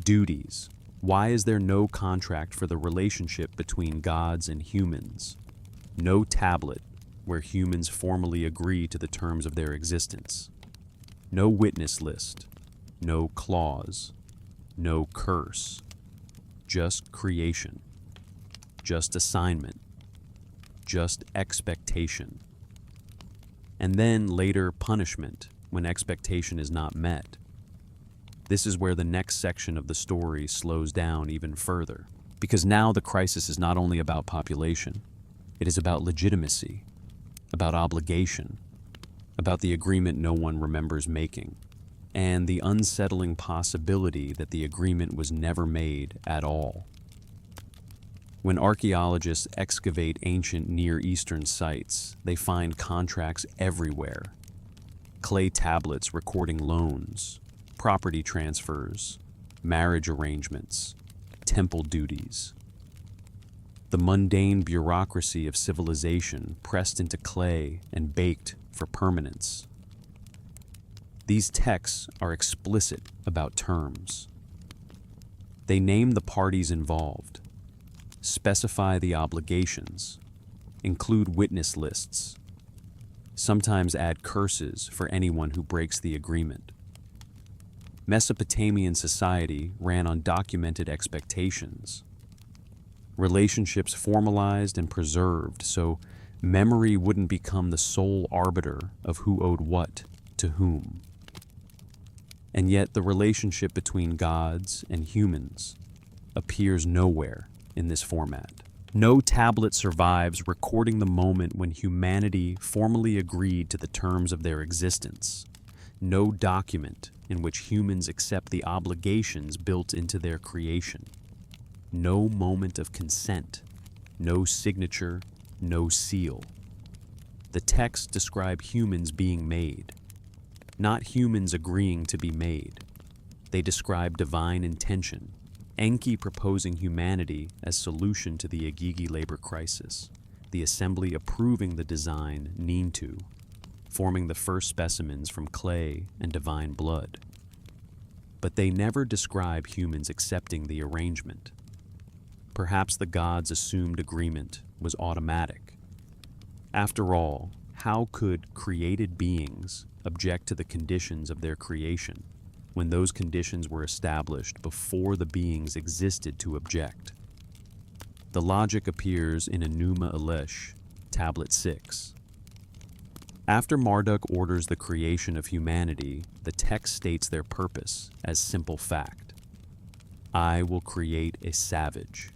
duties, why is there no contract for the relationship between gods and humans? No tablet where humans formally agree to the terms of their existence. No witness list. No clause, no curse, just creation, just assignment, just expectation. And then later punishment when expectation is not met. This is where the next section of the story slows down even further, because now the crisis is not only about population, it is about legitimacy, about obligation, about the agreement no one remembers making, and the unsettling possibility that the agreement was never made at all. When archaeologists excavate ancient Near Eastern sites, they find contracts everywhere. Clay tablets recording loans, property transfers, marriage arrangements, temple duties. The mundane bureaucracy of civilization pressed into clay and baked for permanence. These texts are explicit about terms. They name the parties involved, specify the obligations, include witness lists, sometimes add curses for anyone who breaks the agreement. Mesopotamian society ran on documented expectations. Relationships formalized and preserved so memory wouldn't become the sole arbiter of who owed what to whom. And yet the relationship between gods and humans appears nowhere in this format. No tablet survives recording the moment when humanity formally agreed to the terms of their existence. No document in which humans accept the obligations built into their creation. No moment of consent, no signature, no seal. The texts describe humans being made, not humans agreeing to be made. They describe divine intention, Enki proposing humanity as solution to the Agigi labor crisis, the assembly approving the design Nintu, forming the first specimens from clay and divine blood. But they never describe humans accepting the arrangement. Perhaps the gods' assumed agreement was automatic. After all, how could created beings object to the conditions of their creation when those conditions were established before the beings existed to object? The logic appears in Enuma Elish, Tablet 6. After Marduk orders the creation of humanity, the text states their purpose as simple fact. I will create a savage.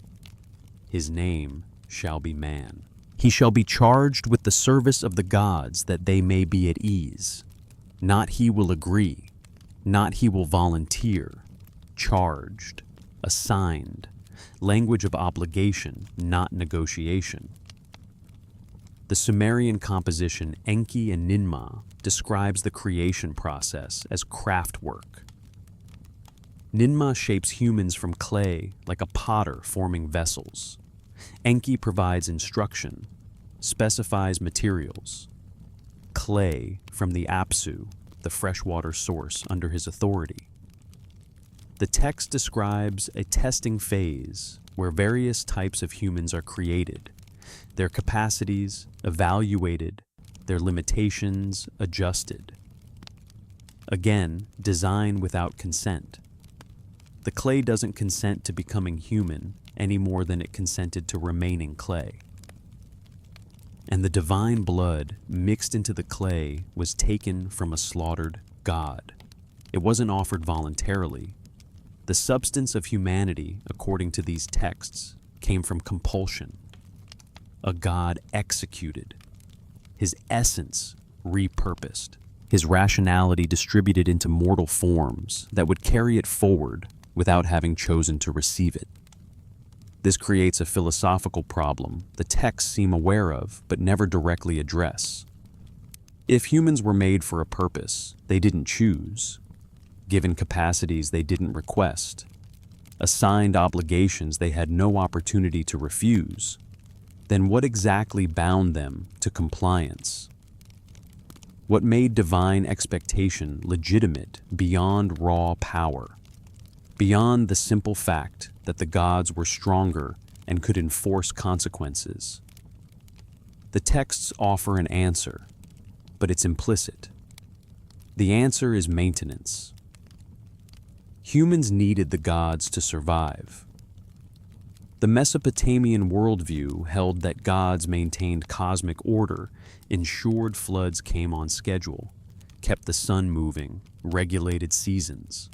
His name shall be man. He shall be charged with the service of the gods that they may be at ease. Not he will agree, not he will volunteer. Charged, assigned, language of obligation, not negotiation. The Sumerian composition Enki and Ninmah describes the creation process as craft work. Ninmah shapes humans from clay like a potter forming vessels. Enki provides instruction, specifies materials. Clay from the Apsu, the freshwater source under his authority. The text describes a testing phase where various types of humans are created, their capacities evaluated, their limitations adjusted. Again, design without consent. The clay doesn't consent to becoming human any more than it consented to remaining clay. And the divine blood mixed into the clay was taken from a slaughtered god. It wasn't offered voluntarily. The substance of humanity, according to these texts, came from compulsion. A god executed, his essence repurposed, his rationality distributed into mortal forms that would carry it forward without having chosen to receive it. This creates a philosophical problem the texts seem aware of but never directly address. If humans were made for a purpose they didn't choose, given capacities they didn't request, assigned obligations they had no opportunity to refuse, then what exactly bound them to compliance? What made divine expectation legitimate beyond raw power? Beyond the simple fact that the gods were stronger and could enforce consequences? The texts offer an answer, but it's implicit. The answer is maintenance. Humans needed the gods to survive. The Mesopotamian worldview held that gods maintained cosmic order, ensured floods came on schedule, kept the sun moving, regulated seasons.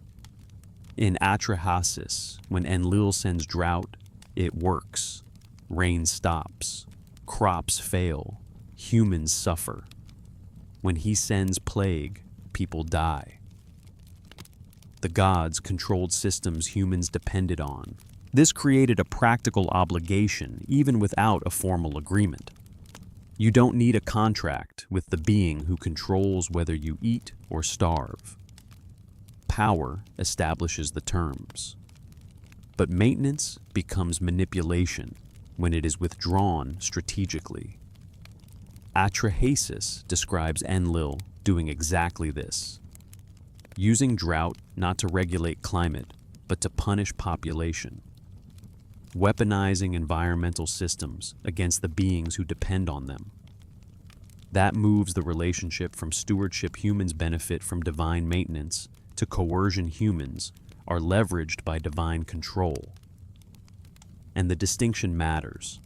In Atrahasis, when Enlil sends drought, it works. Rain stops. Crops fail. Humans suffer. When he sends plague, people die. The gods controlled systems humans depended on. This created a practical obligation even without a formal agreement. You don't need a contract with the being who controls whether you eat or starve. Power establishes the terms. But maintenance becomes manipulation when it is withdrawn strategically. Atrahasis describes Enlil doing exactly this, using drought not to regulate climate, but to punish population, weaponizing environmental systems against the beings who depend on them. That moves the relationship from stewardship humans benefit from divine maintenance to coercion humans are leveraged by divine control. And the distinction matters,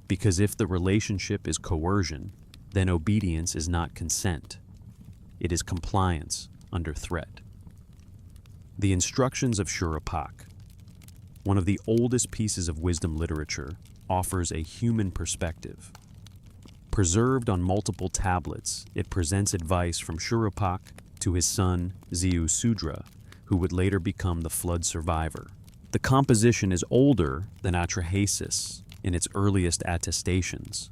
because if the relationship is coercion, then obedience is not consent. It is compliance under threat. The instructions of Shurupak, one of the oldest pieces of wisdom literature, offers a human perspective. Preserved on multiple tablets, it presents advice from Shurupak to his son Ziu Sudra, who would later become the flood survivor. The composition is older than Atrahasis in its earliest attestations,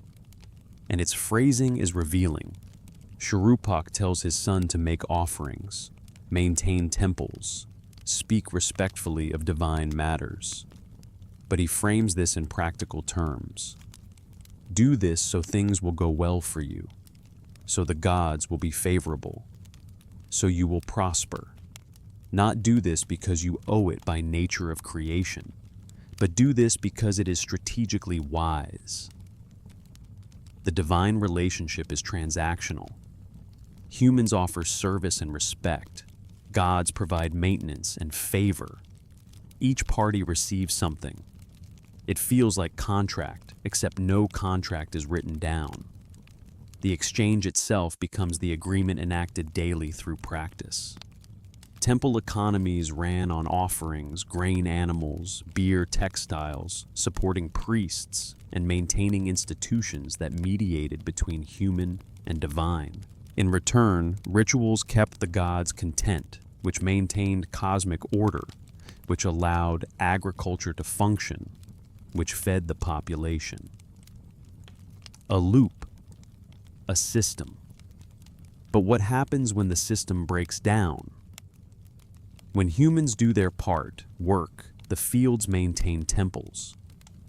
and its phrasing is revealing. Shurupak tells his son to make offerings, maintain temples, speak respectfully of divine matters. But he frames this in practical terms. Do this so things will go well for you, so the gods will be favorable, so you will prosper. Not do this because you owe it by nature of creation, but do this because it is strategically wise. The divine relationship is transactional. Humans offer service and respect. Gods provide maintenance and favor. Each party receives something. It feels like contract, except no contract is written down. The exchange itself becomes the agreement enacted daily through practice. Temple economies ran on offerings, grain animals, beer textiles, supporting priests, and maintaining institutions that mediated between human and divine. In return, rituals kept the gods content, which maintained cosmic order, which allowed agriculture to function, which fed the population. A loop, a system. But what happens when the system breaks down? When humans do their part, work, the fields maintain temples,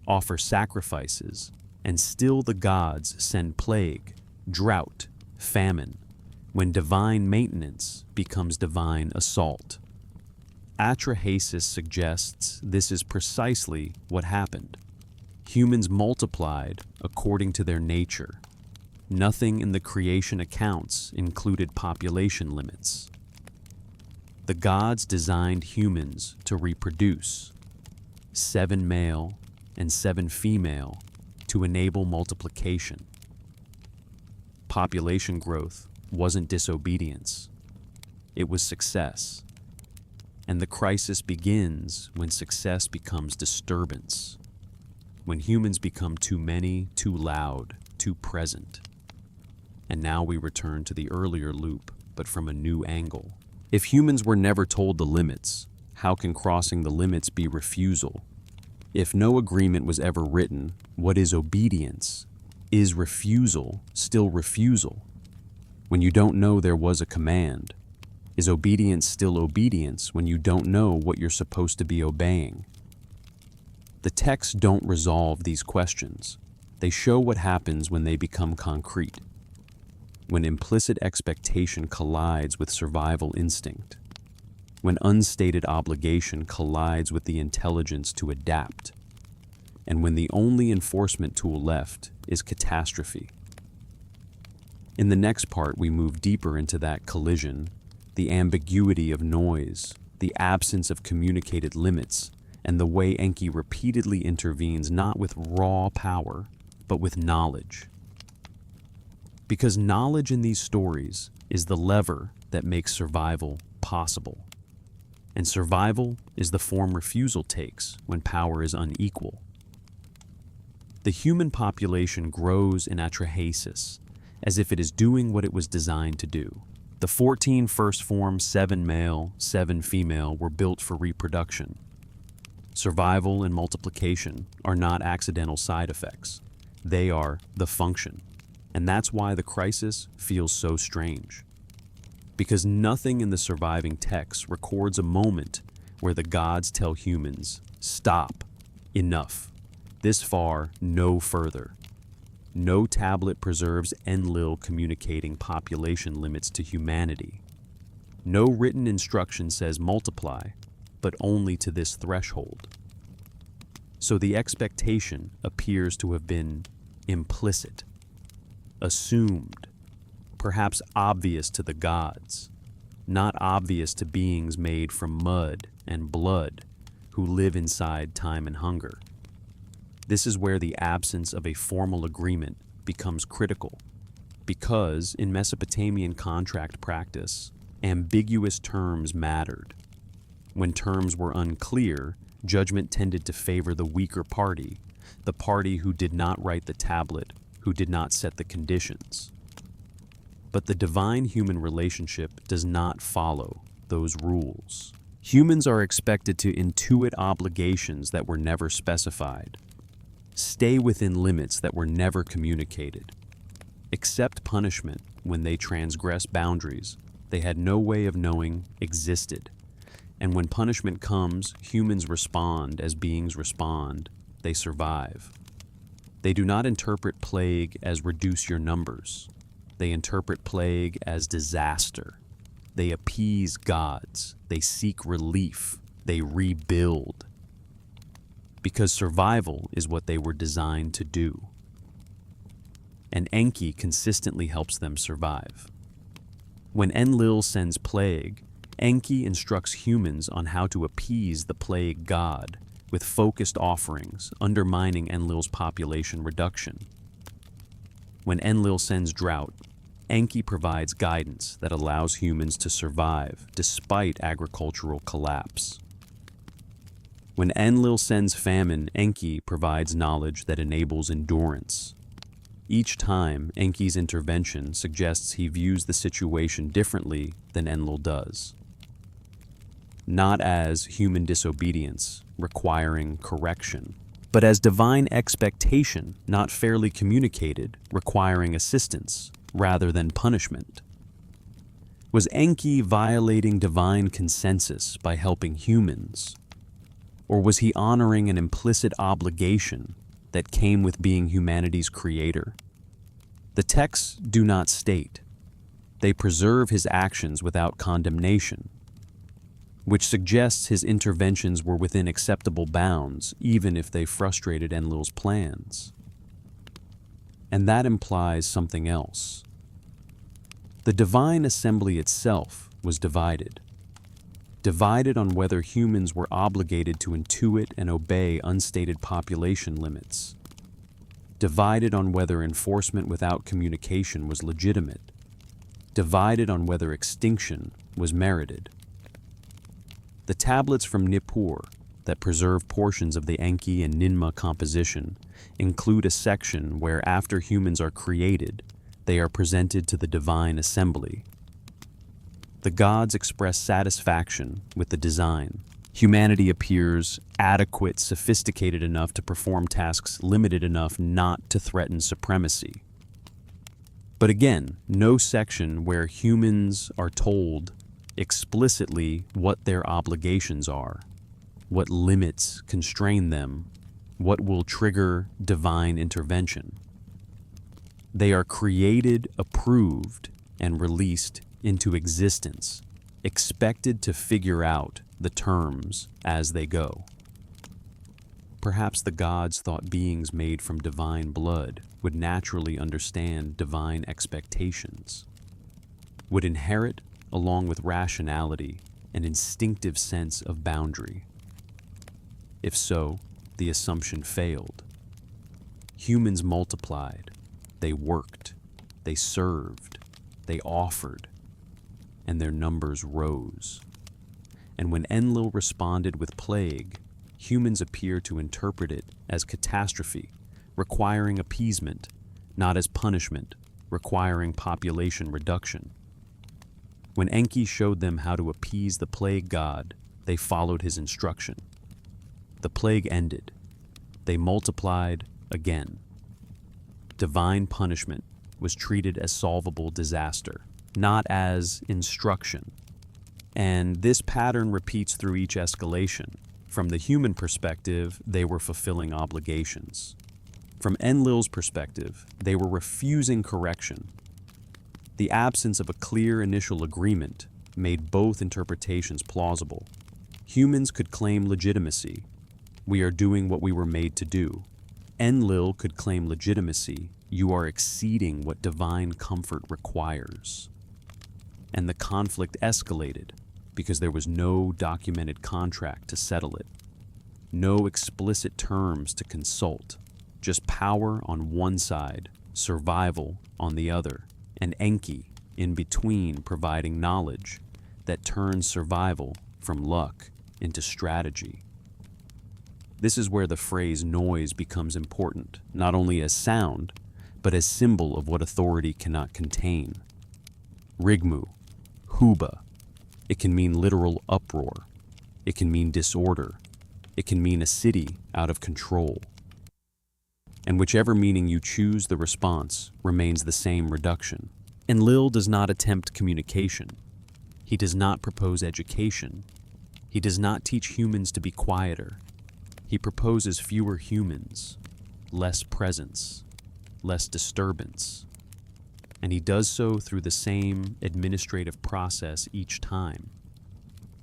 offer sacrifices, and still the gods send plague, drought, famine, when divine maintenance becomes divine assault. Atrahasis suggests this is precisely what happened. Humans multiplied according to their nature. Nothing in the creation accounts included population limits. The gods designed humans to reproduce, 7 male and 7 female, to enable multiplication. Population growth wasn't disobedience, it was success. And the crisis begins when success becomes disturbance, when humans become too many, too loud, too present. And now we return to the earlier loop, but from a new angle. If humans were never told the limits, how can crossing the limits be refusal? If no agreement was ever written, what is obedience? Is refusal still refusal? When you don't know there was a command, is obedience still obedience when you don't know what you're supposed to be obeying? The texts don't resolve these questions. They show what happens when they become concrete. When implicit expectation collides with survival instinct, when unstated obligation collides with the intelligence to adapt, and when the only enforcement tool left is catastrophe. In the next part, we move deeper into that collision, the ambiguity of noise, the absence of communicated limits, and the way Enki repeatedly intervenes not with raw power, but with knowledge. Because knowledge in these stories is the lever that makes survival possible. And survival is the form refusal takes when power is unequal. The human population grows in atrahasis, as if it is doing what it was designed to do. The 14 first forms, 7 male, 7 female, were built for reproduction. Survival and multiplication are not accidental side effects. They are the function. And that's why the crisis feels so strange. Because nothing in the surviving texts records a moment where the gods tell humans, stop, enough, this far, no further. No tablet preserves Enlil communicating population limits to humanity. No written instruction says multiply, but only to this threshold. So the expectation appears to have been implicit, assumed, perhaps obvious to the gods, not obvious to beings made from mud and blood who live inside time and hunger. This is where the absence of a formal agreement becomes critical, because in Mesopotamian contract practice, ambiguous terms mattered. When terms were unclear, judgment tended to favor the weaker party, the party who did not write the tablet, who did not set the conditions. But the divine-human relationship does not follow those rules. Humans are expected to intuit obligations that were never specified, stay within limits that were never communicated, accept punishment when they transgress boundaries they had no way of knowing existed, And when punishment comes, humans respond as beings respond. They survive. They do not interpret plague as reduce your numbers. They interpret plague as disaster. They appease gods. They seek relief. They rebuild. Because survival is what they were designed to do. And Enki consistently helps them survive. When Enlil sends plague, Enki instructs humans on how to appease the plague god with focused offerings, undermining Enlil's population reduction. When Enlil sends drought, Enki provides guidance that allows humans to survive despite agricultural collapse. When Enlil sends famine, Enki provides knowledge that enables endurance. Each time, Enki's intervention suggests he views the situation differently than Enlil does. Not as human disobedience, requiring correction, but as divine expectation, not fairly communicated, requiring assistance, rather than punishment. Was Enki violating divine consensus by helping humans? Or was he honoring an implicit obligation that came with being humanity's creator? The texts do not state. They preserve his actions without condemnation, which suggests his interventions were within acceptable bounds, even if they frustrated Enlil's plans. And that implies something else. The divine assembly itself was divided. Divided on whether humans were obligated to intuit and obey unstated population limits. Divided on whether enforcement without communication was legitimate. Divided on whether extinction was merited. The tablets from Nippur that preserve portions of the Enki and Ninmah composition include a section where after humans are created, they are presented to the divine assembly. The gods express satisfaction with the design. Humanity appears adequate, sophisticated enough to perform tasks limited enough not to threaten supremacy. But again, no section where humans are told explicitly what their obligations are, what limits constrain them, what will trigger divine intervention. They are created, approved, and released into existence, expected to figure out the terms as they go. Perhaps the gods thought beings made from divine blood would naturally understand divine expectations, would inherit, along with rationality, an instinctive sense of boundary. If so, the assumption failed. Humans multiplied, they worked, they served, they offered, and their numbers rose. And when Enlil responded with plague, humans appear to interpret it as catastrophe, requiring appeasement, not as punishment, requiring population reduction. When Enki showed them how to appease the plague god, they followed his instruction. The plague ended. They multiplied again. Divine punishment was treated as solvable disaster, not as instruction. And this pattern repeats through each escalation. From the human perspective, they were fulfilling obligations. From Enlil's perspective, they were refusing correction. The absence of a clear initial agreement made both interpretations plausible. Humans could claim legitimacy. We are doing what we were made to do. Enlil could claim legitimacy. You are exceeding what divine comfort requires. And the conflict escalated because there was no documented contract to settle it. No explicit terms to consult. Just power on one side, survival on the other, and Enki in between providing knowledge that turns survival from luck into strategy. This is where the phrase noise becomes important, not only as sound, but as symbol of what authority cannot contain. Rigmu, Huba. It can mean literal uproar. It can mean disorder. It can mean a city out of control. And whichever meaning you choose, the response remains the same reduction. Enlil does not attempt communication. He does not propose education. He does not teach humans to be quieter. He proposes fewer humans, less presence, less disturbance. And he does so through the same administrative process each time.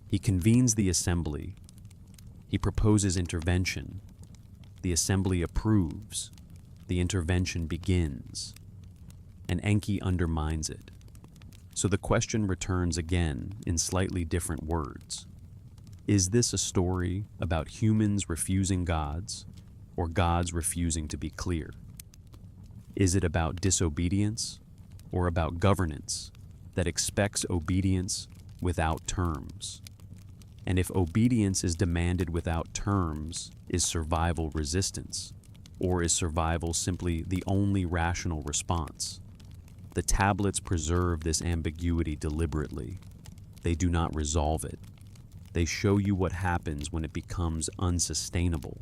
He convenes the assembly. He proposes intervention. The assembly approves. The intervention begins. And Enki undermines it. So the question returns again in slightly different words. Is this a story about humans refusing gods, or gods refusing to be clear? Is it about disobedience, or about governance that expects obedience without terms? And if obedience is demanded without terms, is survival resistance, or is survival simply the only rational response? The tablets preserve this ambiguity deliberately. They do not resolve it. They show you what happens when it becomes unsustainable,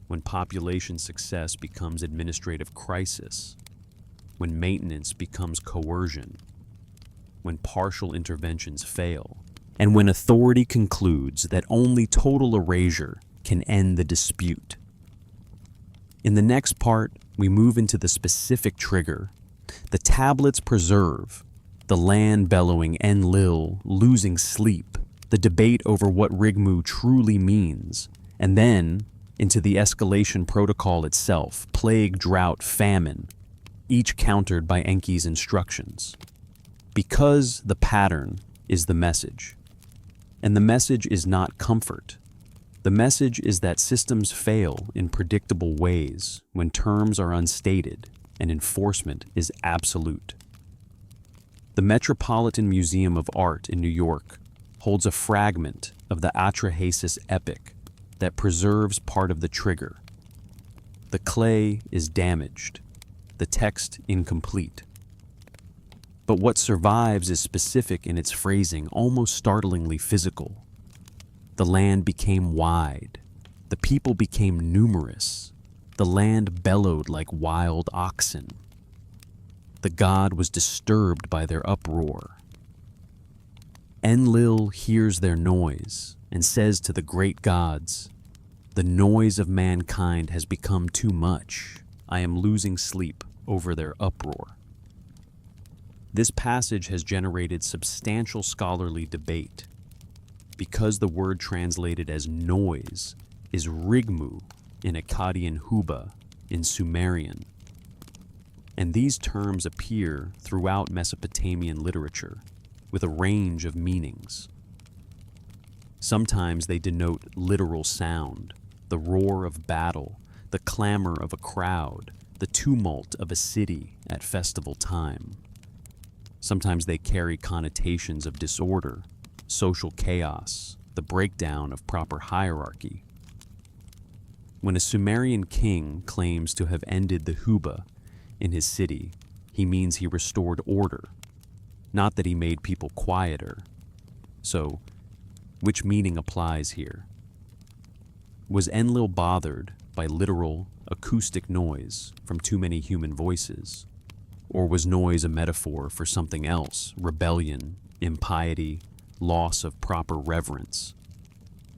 when population success becomes administrative crisis, when maintenance becomes coercion, when partial interventions fail, and when authority concludes that only total erasure can end the dispute. In the next part, we move into the specific trigger. The tablets preserve, the land bellowing Enlil, losing sleep, the debate over what Rigmu truly means, and then into the escalation protocol itself, plague, drought, famine, each countered by Enki's instructions. Because the pattern is the message. And the message is not comfort. The message is that systems fail in predictable ways when terms are unstated and enforcement is absolute. The Metropolitan Museum of Art in New York holds a fragment of the Atrahasis epic that preserves part of the trigger. The clay is damaged, the text incomplete. But what survives is specific in its phrasing, almost startlingly physical. The land became wide, the people became numerous, the land bellowed like wild oxen. The god was disturbed by their uproar. Enlil hears their noise and says to the great gods, "The noise of mankind has become too much. I am losing sleep over their uproar." This passage has generated substantial scholarly debate because the word translated as noise is Rigmu in Akkadian Huba in Sumerian. And these terms appear throughout Mesopotamian literature with a range of meanings. Sometimes they denote literal sound, the roar of battle, the clamor of a crowd, the tumult of a city at festival time. Sometimes they carry connotations of disorder, social chaos, the breakdown of proper hierarchy. When a Sumerian king claims to have ended the Huba in his city, he means he restored order, not that he made people quieter. So, which meaning applies here? Was Enlil bothered by literal, acoustic noise from too many human voices? Or was noise a metaphor for something else, rebellion, impiety, loss of proper reverence?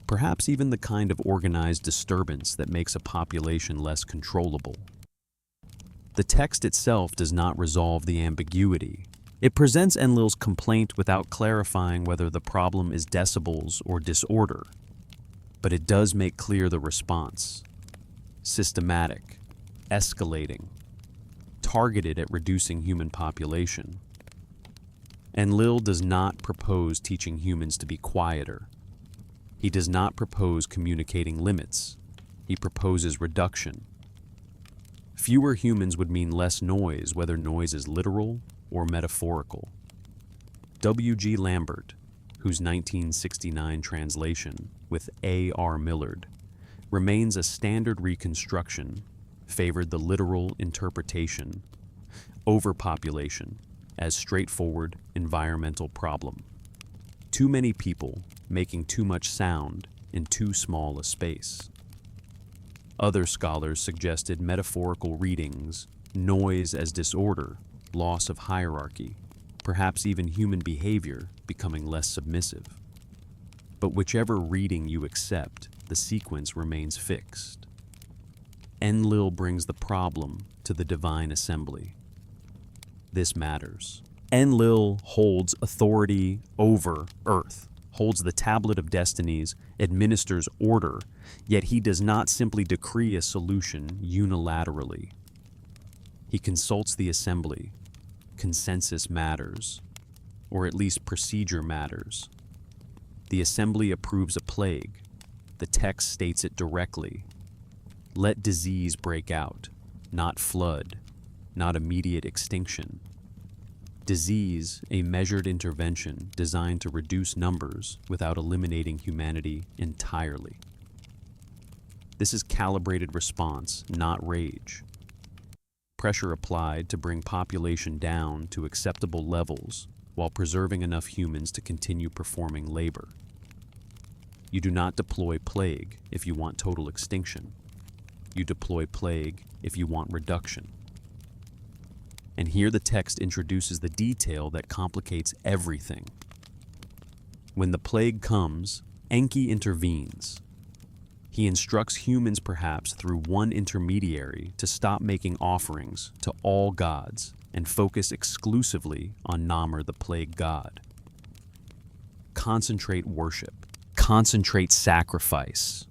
Perhaps even the kind of organized disturbance that makes a population less controllable. The text itself does not resolve the ambiguity. It presents Enlil's complaint without clarifying whether the problem is decibels or disorder. But it does make clear the response. Systematic, escalating, targeted at reducing human population. Enlil does not propose teaching humans to be quieter. He does not propose communicating limits. He proposes reduction. Fewer humans would mean less noise, whether noise is literal or metaphorical. W.G. Lambert, whose 1969 translation, with A.R. Millard, remains a standard reconstruction, favored the literal interpretation, overpopulation, as straightforward environmental problem. Too many people making too much sound in too small a space. Other scholars suggested metaphorical readings, noise as disorder, loss of hierarchy, perhaps even human behavior becoming less submissive. But whichever reading you accept, the sequence remains fixed. Enlil brings the problem to the divine assembly. This matters. Enlil holds authority over Earth, holds the tablet of destinies, administers order, yet he does not simply decree a solution unilaterally. He consults the assembly. Consensus matters, or at least procedure matters. The assembly approves a plague. The text states it directly. Let disease break out, not flood, not immediate extinction. Disease, a measured intervention designed to reduce numbers without eliminating humanity entirely. This is calibrated response, not rage. Pressure applied to bring population down to acceptable levels while preserving enough humans to continue performing labor. You do not deploy plague if you want total extinction. You deploy plague if you want reduction. And here the text introduces the detail that complicates everything. When the plague comes, Enki intervenes. He instructs humans perhaps through one intermediary to stop making offerings to all gods and focus exclusively on Namr, the plague god. Concentrate worship. Concentrate sacrifice.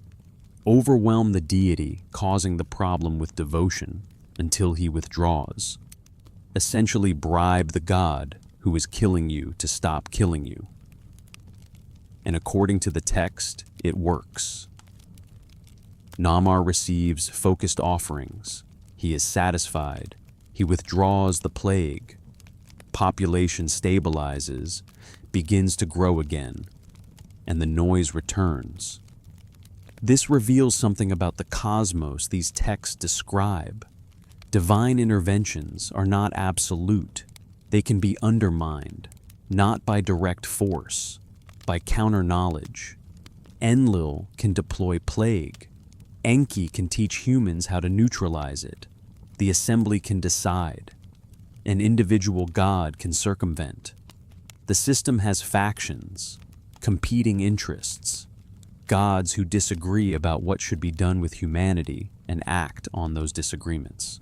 Overwhelm the deity, causing the problem with devotion until he withdraws. Essentially bribe the god who is killing you to stop killing you. And according to the text, it works. Namr receives focused offerings. He is satisfied. He withdraws the plague. Population stabilizes, begins to grow again, and the noise returns. This reveals something about the cosmos these texts describe. Divine interventions are not absolute. They can be undermined, not by direct force, by counter-knowledge. Enlil can deploy plague. Enki can teach humans how to neutralize it. The assembly can decide. An individual god can circumvent. The system has factions, competing interests, gods who disagree about what should be done with humanity and act on those disagreements.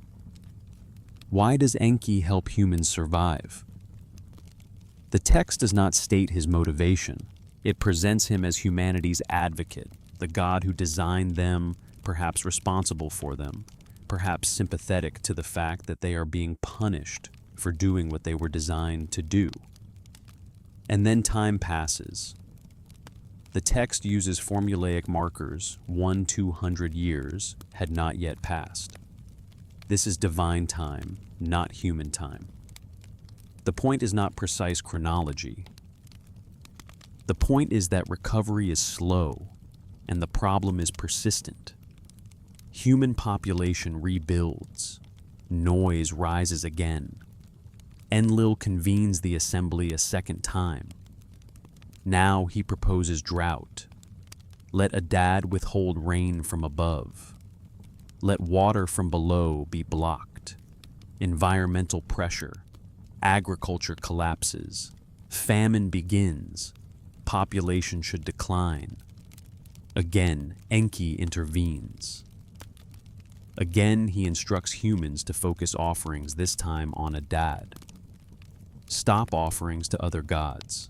Why does Enki help humans survive? The text does not state his motivation. It presents him as humanity's advocate, the god who designed them, perhaps responsible for them, perhaps sympathetic to the fact that they are being punished for doing what they were designed to do. And then time passes. The text uses formulaic markers. 1-200 years had not yet passed. This is divine time, not human time. The point is not precise chronology. The point is that recovery is slow, and the problem is persistent. Human population rebuilds. Noise rises again. Enlil convenes the assembly a second time. Now he proposes drought. Let Adad withhold rain from above. Let water from below be blocked. Environmental pressure. Agriculture collapses. Famine begins. Population should decline. Again, Enki intervenes. Again, he instructs humans to focus offerings, this time on Adad. Stop offerings to other gods.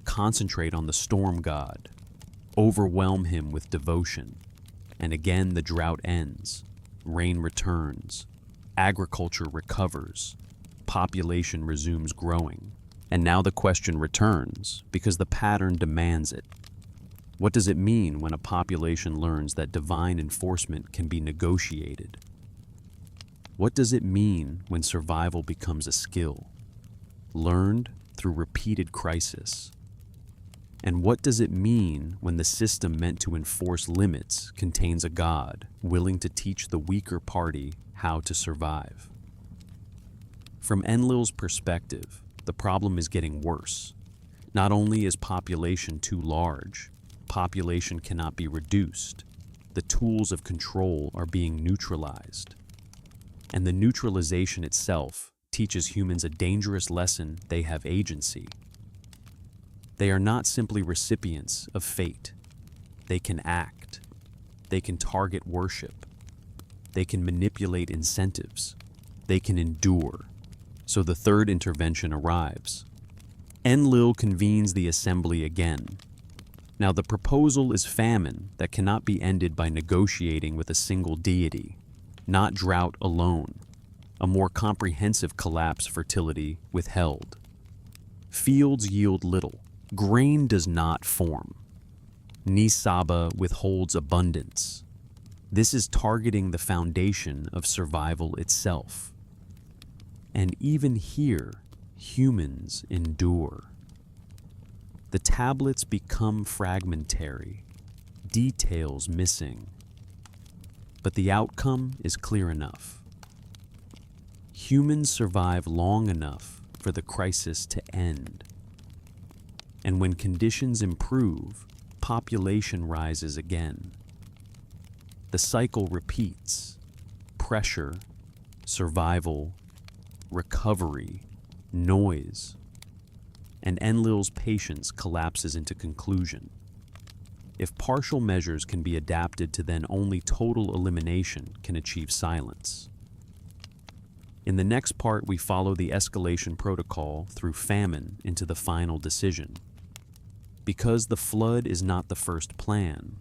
Concentrate on the storm god. Overwhelm him with devotion. And again the drought ends. Rain returns. Agriculture recovers. Population resumes growing. And now the question returns, because the pattern demands it. What does it mean when a population learns that divine enforcement can be negotiated? What does it mean when survival becomes a skill, learned through repeated crisis? And what does it mean when the system meant to enforce limits contains a god willing to teach the weaker party how to survive? From Enlil's perspective, the problem is getting worse. Not only is population too large, population cannot be reduced. The tools of control are being neutralized. And the neutralization itself teaches humans a dangerous lesson: they have agency. They are not simply recipients of fate. They can act. They can target worship. They can manipulate incentives. They can endure. So the third intervention arrives. Enlil convenes the assembly again. Now the proposal is famine that cannot be ended by negotiating with a single deity, not drought alone. A more comprehensive collapse fertility withheld. Fields yield little. Grain does not form. Nisaba withholds abundance. This is targeting the foundation of survival itself. And even here, humans endure. The tablets become fragmentary, details missing. But the outcome is clear enough. Humans survive long enough for the crisis to end. And when conditions improve, population rises again. The cycle repeats: pressure, survival, recovery, noise. And Enlil's patience collapses into conclusion. If partial measures can be adapted to then only total elimination can achieve silence. In the next part, we follow the escalation protocol through famine into the final decision. Because the flood is not the first plan,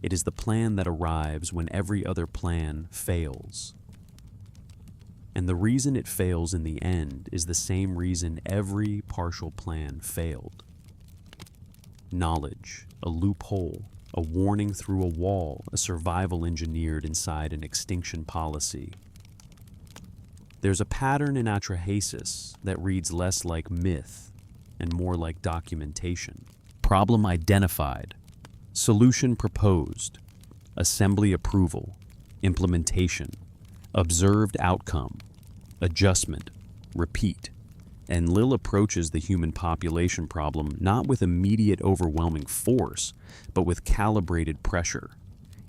it is the plan that arrives when every other plan fails. And the reason it fails in the end is the same reason every partial plan failed. Knowledge, a loophole, a warning through a wall, a survival engineered inside an extinction policy. There's a pattern in atrahasis that reads less like myth and more like documentation. Problem identified, solution proposed, assembly approval, implementation, observed outcome, adjustment, repeat. Enlil approaches the human population problem not with immediate overwhelming force, but with calibrated pressure.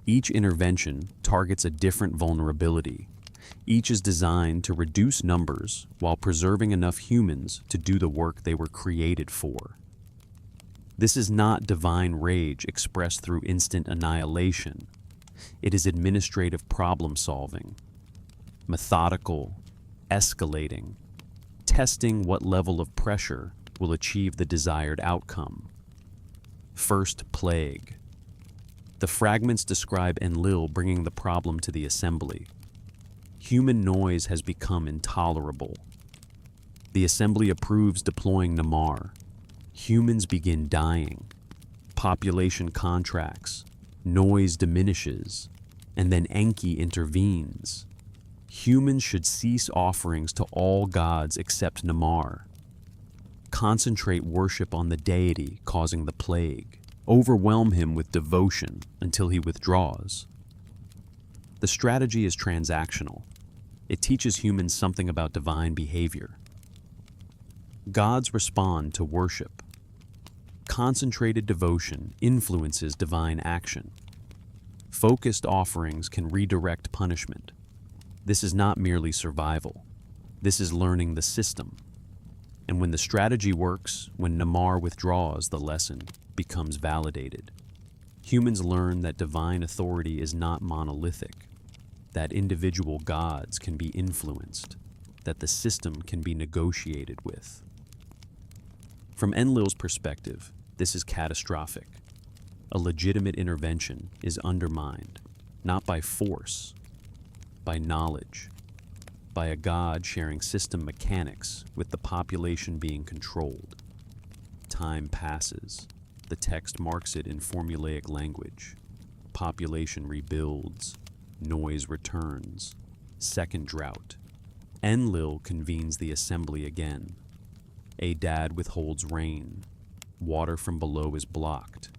Each intervention targets a different vulnerability. Each is designed to reduce numbers while preserving enough humans to do the work they were created for. This is not divine rage expressed through instant annihilation. It is administrative problem solving, methodical, escalating, testing what level of pressure will achieve the desired outcome. First plague. The fragments describe Enlil bringing the problem to the assembly. Human noise has become intolerable. The assembly approves deploying Namar. Humans begin dying. Population contracts. Noise diminishes. And then Enki intervenes. Humans should cease offerings to all gods except Namar. Concentrate worship on the deity causing the plague. Overwhelm him with devotion until he withdraws. The strategy is transactional. It teaches humans something about divine behavior. Gods respond to worship. Concentrated devotion influences divine action. Focused offerings can redirect punishment. This is not merely survival. This is learning the system. And when the strategy works, when Namar withdraws, the lesson becomes validated. Humans learn that divine authority is not monolithic, that individual gods can be influenced, that the system can be negotiated with. From Enlil's perspective, this is catastrophic. A legitimate intervention is undermined, not by force, by knowledge, by a god sharing system mechanics with the population being controlled. Time passes. The text marks it in formulaic language. Population rebuilds. Noise returns. Second drought. Enlil convenes the assembly again. Adad withholds rain. Water from below is blocked.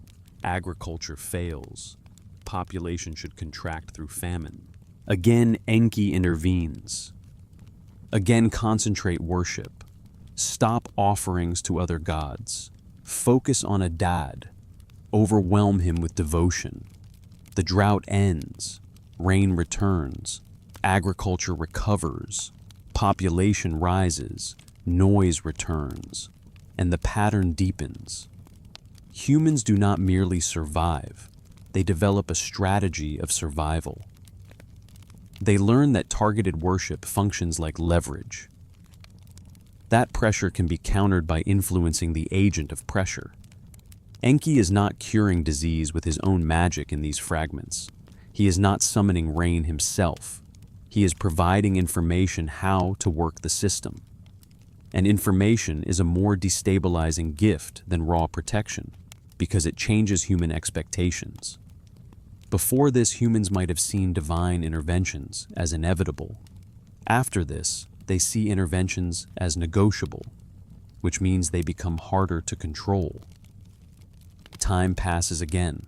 Agriculture fails. Population should contract through famine. Again, Enki intervenes. Again, concentrate worship. Stop offerings to other gods. Focus on Adad. Overwhelm him with devotion. The drought ends. Rain returns. Agriculture recovers. Population rises. Noise returns. and the pattern deepens. Humans do not merely survive, they develop a strategy of survival. They learn that targeted worship functions like leverage. That pressure can be countered by influencing the agent of pressure. Enki is not curing disease with his own magic in these fragments. He is not summoning rain himself. He is providing information how to work the system. And information is a more destabilizing gift than raw protection, because it changes human expectations. Before this, humans might have seen divine interventions as inevitable. After this, they see interventions as negotiable, which means they become harder to control. Time passes again.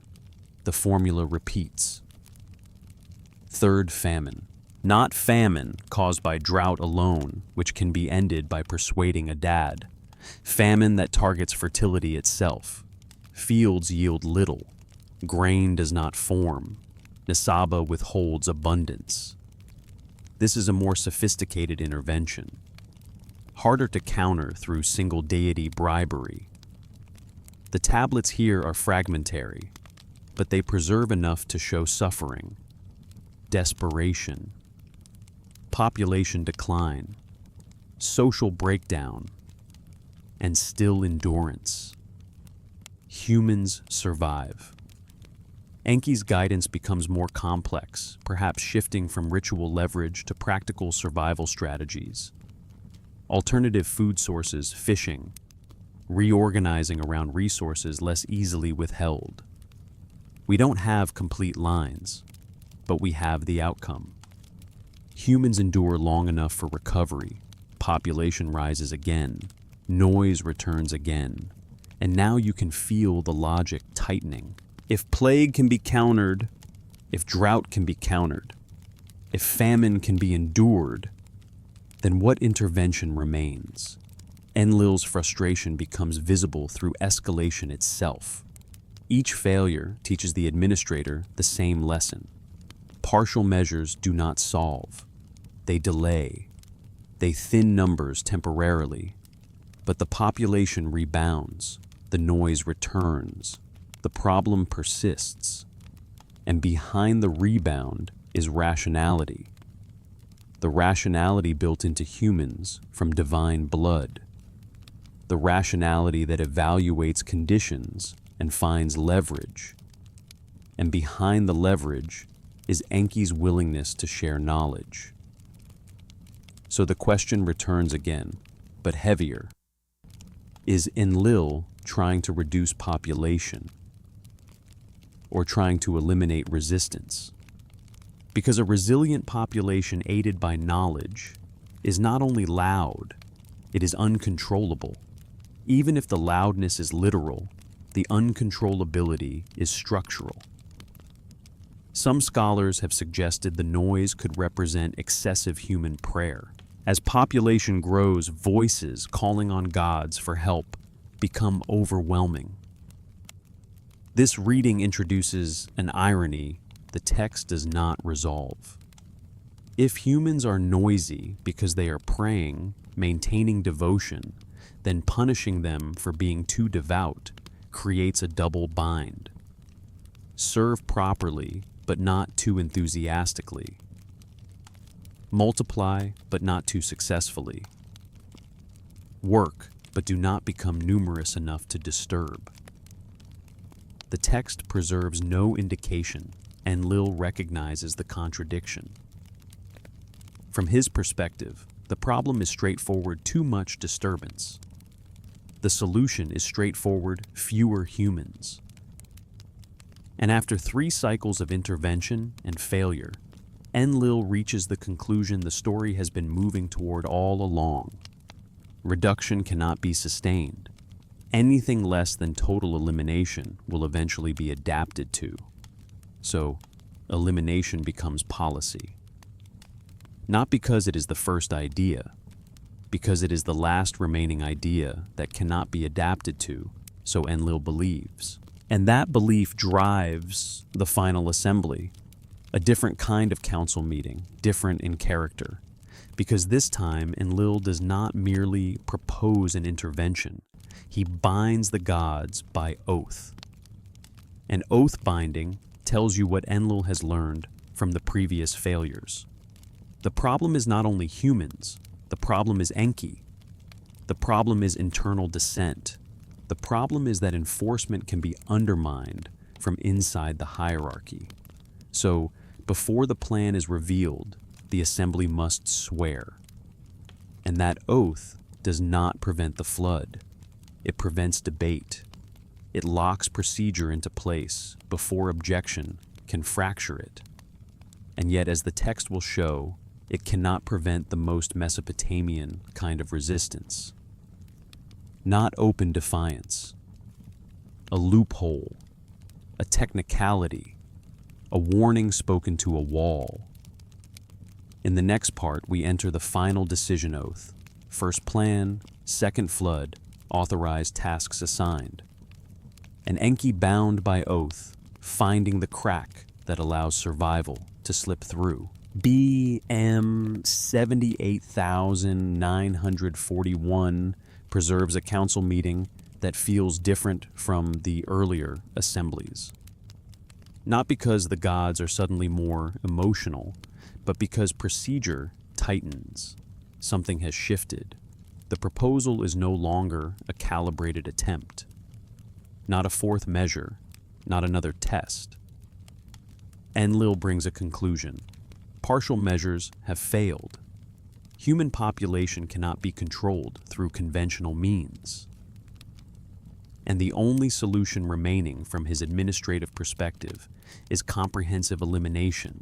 The formula repeats. Third famine. Not famine caused by drought alone, which can be ended by persuading a dad. Famine that targets fertility itself. Fields yield little. Grain does not form. Nisaba withholds abundance. This is a more sophisticated intervention, harder to counter through single deity bribery. The tablets here are fragmentary, but they preserve enough to show suffering, desperation, population decline, social breakdown, and still endurance. Humans survive. Enki's guidance becomes more complex, perhaps shifting from ritual leverage to practical survival strategies. Alternative food sources, fishing, reorganizing around resources less easily withheld. We don't have complete lines, but we have the outcome. Humans endure long enough for recovery, population rises again, noise returns again, and now you can feel the logic tightening. If plague can be countered, if drought can be countered, if famine can be endured, then what intervention remains? Enlil's frustration becomes visible through escalation itself. Each failure teaches the administrator the same lesson. Partial measures do not solve. They delay. They thin numbers temporarily. But the population rebounds. The noise returns. The problem persists. And behind the rebound is rationality. The rationality built into humans from divine blood. The rationality that evaluates conditions and finds leverage. And behind the leverage is Enki's willingness to share knowledge. So the question returns again, but heavier. Is Enlil trying to reduce population or trying to eliminate resistance? Because a resilient population aided by knowledge is not only loud, it is uncontrollable. Even if the loudness is literal, the uncontrollability is structural. Some scholars have suggested the noise could represent excessive human prayer. As population grows, voices calling on gods for help become overwhelming. This reading introduces an irony the text does not resolve. If humans are noisy because they are praying, maintaining devotion, then punishing them for being too devout creates a double bind. Serve properly, but not too enthusiastically. Multiply, but not too successfully. Work, but do not become numerous enough to disturb. The text preserves no indication, and Enlil recognizes the contradiction. From his perspective, the problem is straightforward: too much disturbance. The solution is straightforward: fewer humans. And after 3 cycles of intervention and failure, Enlil reaches the conclusion the story has been moving toward all along. Reduction cannot be sustained. Anything less than total elimination will eventually be adapted to. So, elimination becomes policy. Not because it is the first idea, because it is the last remaining idea that cannot be adapted to, so Enlil believes. And that belief drives the final assembly, a different kind of council meeting, different in character, because this time Enlil does not merely propose an intervention, He binds the gods by oath. And oath binding tells you what Enlil has learned from the previous failures. The problem is not only humans, the problem is Enki. The problem is internal dissent. The problem is that enforcement can be undermined from inside the hierarchy. So, before the plan is revealed, the assembly must swear. And that oath does not prevent the flood. It prevents debate. It locks procedure into place before objection can fracture it. And yet, as the text will show, it cannot prevent the most Mesopotamian kind of resistance. Not open defiance, a loophole, a technicality, a warning spoken to a wall. In the next part, we enter the final decision oath. First plan, second flood, authorized tasks assigned. An Enki bound by oath, finding the crack that allows survival to slip through. BM 78,941 preserves a council meeting that feels different from the earlier assemblies. Not because the gods are suddenly more emotional, but because procedure tightens. Something has shifted. The proposal is no longer a calibrated attempt. Not a fourth measure, not another test. Enlil brings a conclusion. Partial measures have failed. Human population cannot be controlled through conventional means. And the only solution remaining from his administrative perspective is comprehensive elimination.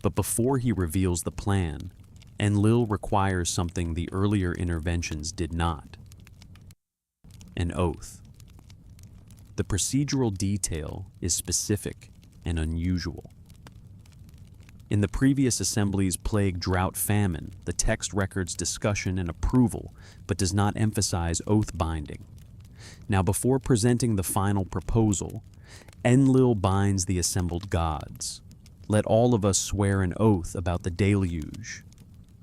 But before he reveals the plan, Enlil requires something the earlier interventions did not: an oath. The procedural detail is specific and unusual. In the previous assembly's plague, drought, famine, the text records discussion and approval, but does not emphasize oath binding. Now, before presenting the final proposal, Enlil binds the assembled gods. Let all of us swear an oath about the deluge.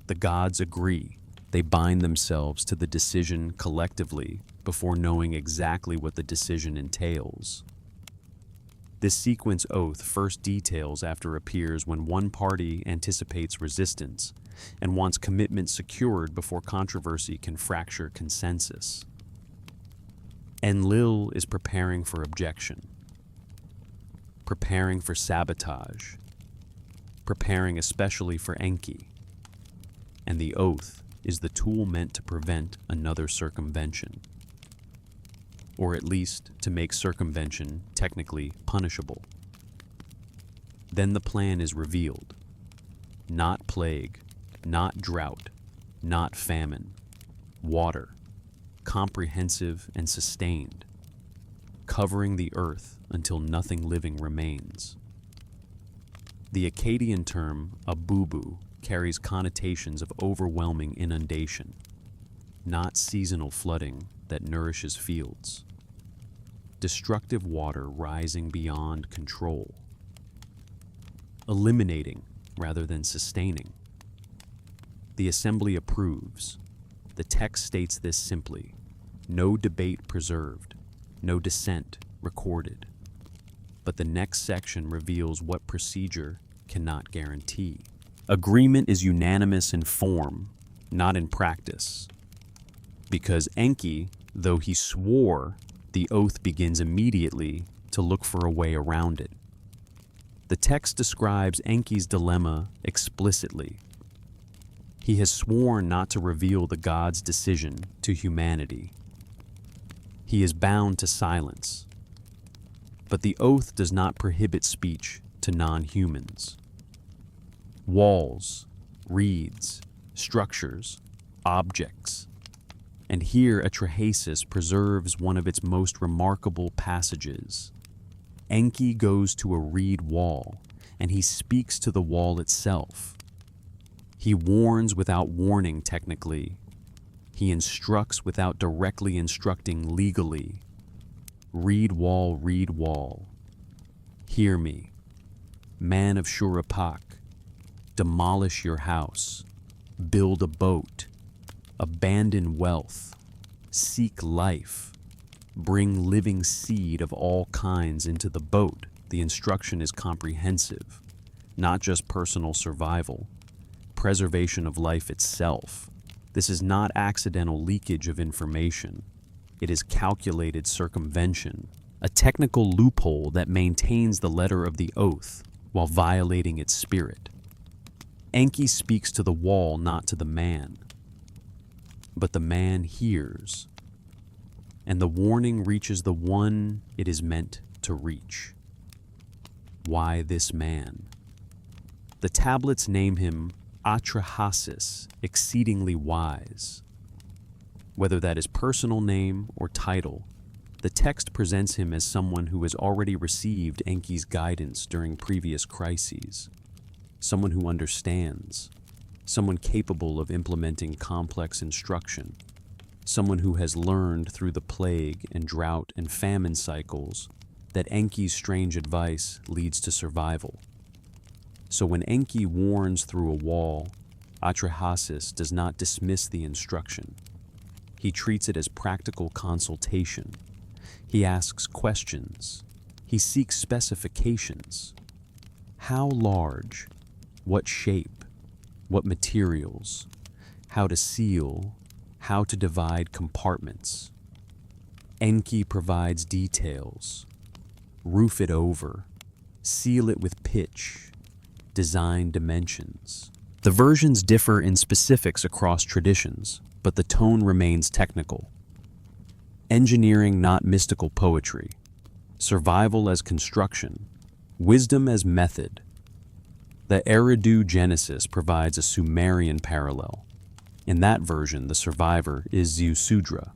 The gods agree. They bind themselves to the decision collectively before knowing exactly what the decision entails. This sequence oath first details after appears when one party anticipates resistance and wants commitment secured before controversy can fracture consensus. Enlil is preparing for objection, preparing for sabotage, preparing especially for Enki. And the oath is the tool meant to prevent another circumvention, or at least to make circumvention technically punishable. Then the plan is revealed. Not plague, not drought, not famine. Water, comprehensive and sustained, covering the earth until nothing living remains. The Akkadian term abubu carries connotations of overwhelming inundation, not seasonal flooding that nourishes fields. Destructive water rising beyond control. Eliminating rather than sustaining. The assembly approves. The text states this simply: no debate preserved, no dissent recorded. But the next section reveals what procedure cannot guarantee. Agreement is unanimous in form, not in practice. Because Enki, though he swore, the oath begins immediately to look for a way around it. The text describes Enki's dilemma explicitly. He has sworn not to reveal the gods' decision to humanity. He is bound to silence. But the oath does not prohibit speech to non-humans. Walls, reeds, structures, objects. And here Atrahasis preserves one of its most remarkable passages. Enki goes to a reed wall, and he speaks to the wall itself. He warns without warning technically. He instructs without directly instructing legally. Reed wall, hear me. Man of Shurapak, demolish your house, build a boat, abandon wealth, Seek life. Bring living seed of all kinds into the boat. The instruction is comprehensive, not just personal survival, preservation of life itself. This is not accidental leakage of information. It is calculated circumvention, a technical loophole that maintains the letter of the oath while violating its spirit. Enki speaks to the wall, not to the man. But the man hears, and the warning reaches the one it is meant to reach. Why this man? The tablets name him Atrahasis, exceedingly wise. Whether that is personal name or title, the text presents him as someone who has already received Enki's guidance during previous crises, someone who understands, someone capable of implementing complex instruction, someone who has learned through the plague and drought and famine cycles that Enki's strange advice leads to survival. So when Enki warns through a wall, Atrahasis does not dismiss the instruction. He treats it as practical consultation. He asks questions. He seeks specifications. How large? What shape? What materials? How to seal? How to divide compartments? Enki provides details. Roof it over. Seal it with pitch. Design dimensions. The versions differ in specifics across traditions, but the tone remains technical. Engineering, not mystical poetry. Survival as construction. Wisdom as method. The Eridu Genesis provides a Sumerian parallel. In that version, the survivor is Ziusudra.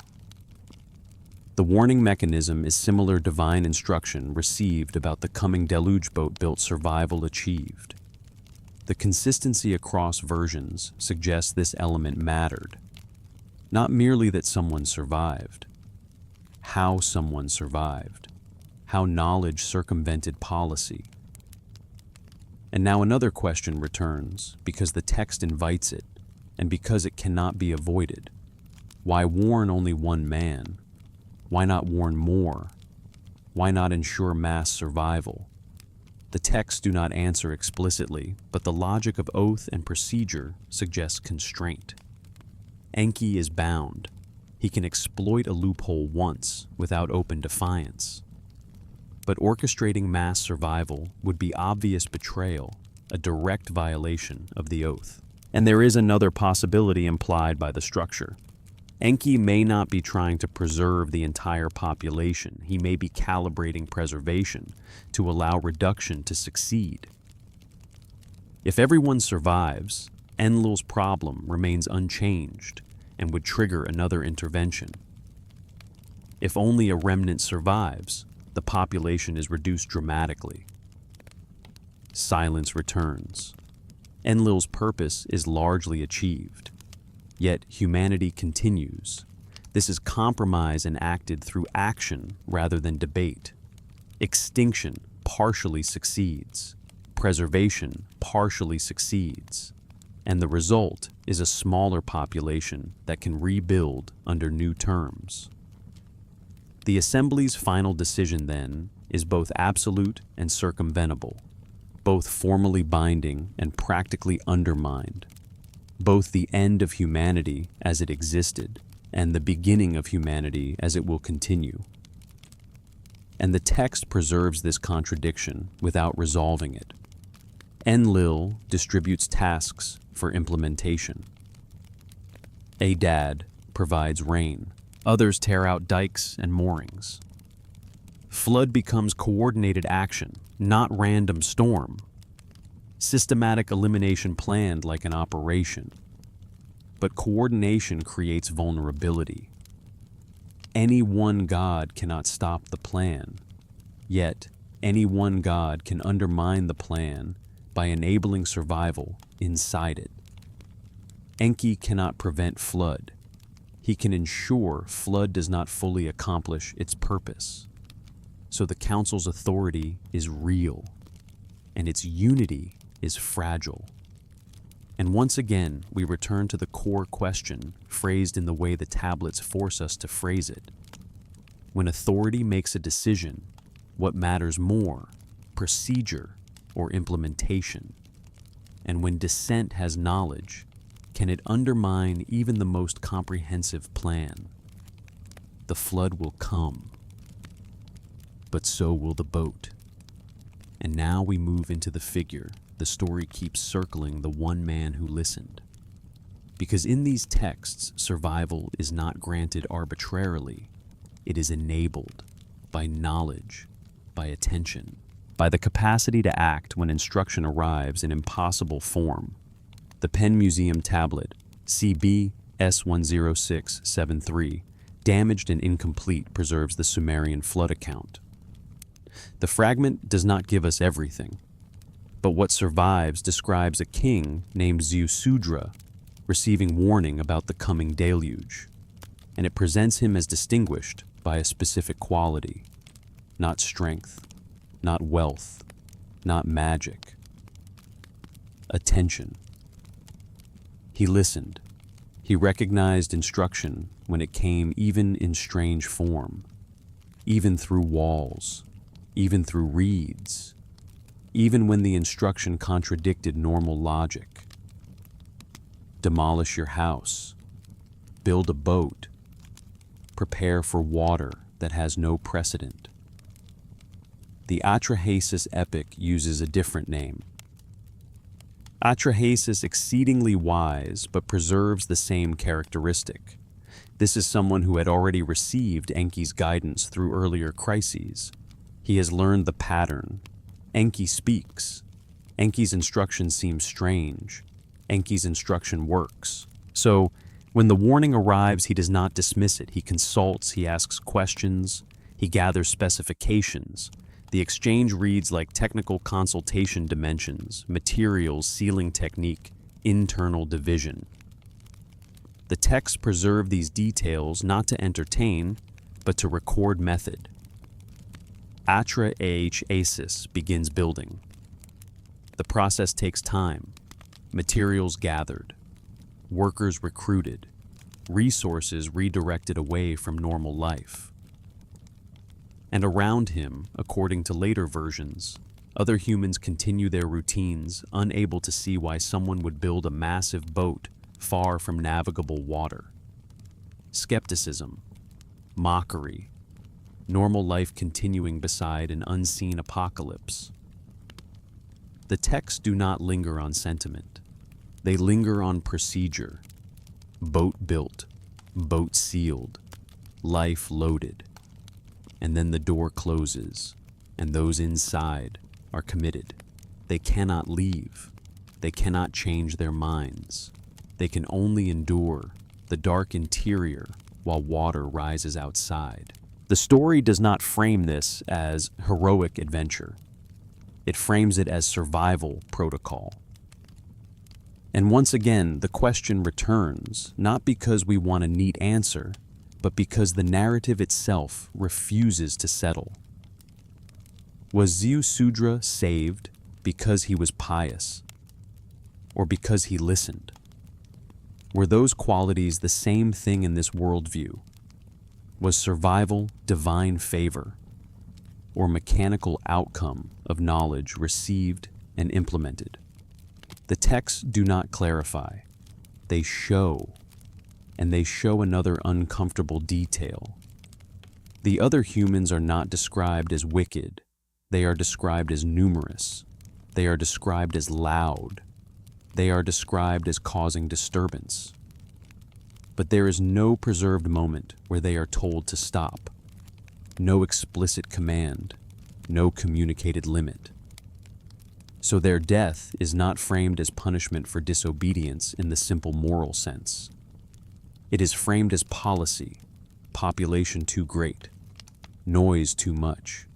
The warning mechanism is similar divine instruction received about the coming deluge boat built survival achieved. The consistency across versions suggests this element mattered. Not merely that someone survived. How someone survived. How knowledge circumvented policy. And now another question returns, because the text invites it, and because it cannot be avoided. Why warn only one man? Why not warn more? Why not ensure mass survival? The texts do not answer explicitly, but the logic of oath and procedure suggests constraint. Enki is bound. He can exploit a loophole once without open defiance. But orchestrating mass survival would be obvious betrayal, a direct violation of the oath. And there is another possibility implied by the structure. Enki may not be trying to preserve the entire population. He may be calibrating preservation to allow reduction to succeed. If everyone survives, Enlil's problem remains unchanged and would trigger another intervention. If only a remnant survives, the population is reduced dramatically. Silence returns. Enlil's purpose is largely achieved. Yet humanity continues. This is compromise enacted through action rather than debate. Extinction partially succeeds. Preservation partially succeeds. And the result is a smaller population that can rebuild under new terms. The Assembly's final decision, then, is both absolute and circumventable, both formally binding and practically undermined, both the end of humanity as it existed and the beginning of humanity as it will continue. And the text preserves this contradiction without resolving it. Enlil distributes tasks for implementation. Adad provides rain. Others tear out dikes and moorings. Flood becomes coordinated action, not random storm. Systematic elimination planned like an operation. But coordination creates vulnerability. Any one god cannot stop the plan. Yet, any one god can undermine the plan by enabling survival inside it. Enki cannot prevent flood. He can ensure flood does not fully accomplish its purpose. So the council's authority is real, and its unity is fragile. And once again, we return to the core question, phrased in the way the tablets force us to phrase it. When authority makes a decision, what matters more, procedure or implementation? And when dissent has knowledge, can it undermine even the most comprehensive plan? The flood will come, but so will the boat. And now we move into the figure. The story keeps circling the one man who listened. Because in these texts, survival is not granted arbitrarily. It is enabled by knowledge, by attention, by the capacity to act when instruction arrives in impossible form. The Penn Museum tablet, CB S10673, damaged and incomplete, preserves the Sumerian flood account. The fragment does not give us everything, but what survives describes a king named Ziusudra receiving warning about the coming deluge, and it presents him as distinguished by a specific quality: not strength, not wealth, not magic. Attention. He listened. He recognized instruction when it came, even in strange form, even through walls, even through reeds, even when the instruction contradicted normal logic. Demolish your house, build a boat, prepare for water that has no precedent. The Atrahasis epic uses a different name. Atrahasis exceedingly wise, but preserves the same characteristic. This is someone who had already received Enki's guidance through earlier crises. He has learned the pattern. Enki speaks. Enki's instruction seems strange. Enki's instruction works. So, when the warning arrives, he does not dismiss it. He consults, he asks questions, he gathers specifications. The exchange reads like technical consultation: dimensions, materials, sealing technique, internal division. The texts preserve these details not to entertain, but to record method. Atrahasis begins building. The process takes time. Materials gathered, workers recruited, resources redirected away from normal life. And around him, according to later versions, other humans continue their routines, unable to see why someone would build a massive boat far from navigable water. Skepticism, mockery, normal life continuing beside an unseen apocalypse. The texts do not linger on sentiment. They linger on procedure. Boat built, boat sealed, life loaded. And then the door closes, and those inside are committed. They cannot leave. They cannot change their minds. They can only endure the dark interior while water rises outside. The story does not frame this as heroic adventure. It frames it as survival protocol. And once again, the question returns, not because we want a neat answer, but because the narrative itself refuses to settle. Was Ziusudra saved because he was pious, or because he listened? Were those qualities the same thing in this worldview? Was survival divine favor, or mechanical outcome of knowledge received and implemented? The texts do not clarify. They show, and they show another uncomfortable detail. The other humans are not described as wicked. They are described as numerous. They are described as loud. They are described as causing disturbance. But there is no preserved moment where they are told to stop. No explicit command. No communicated limit. So their death is not framed as punishment for disobedience in the simple moral sense. It is framed as policy: population too great, noise too much,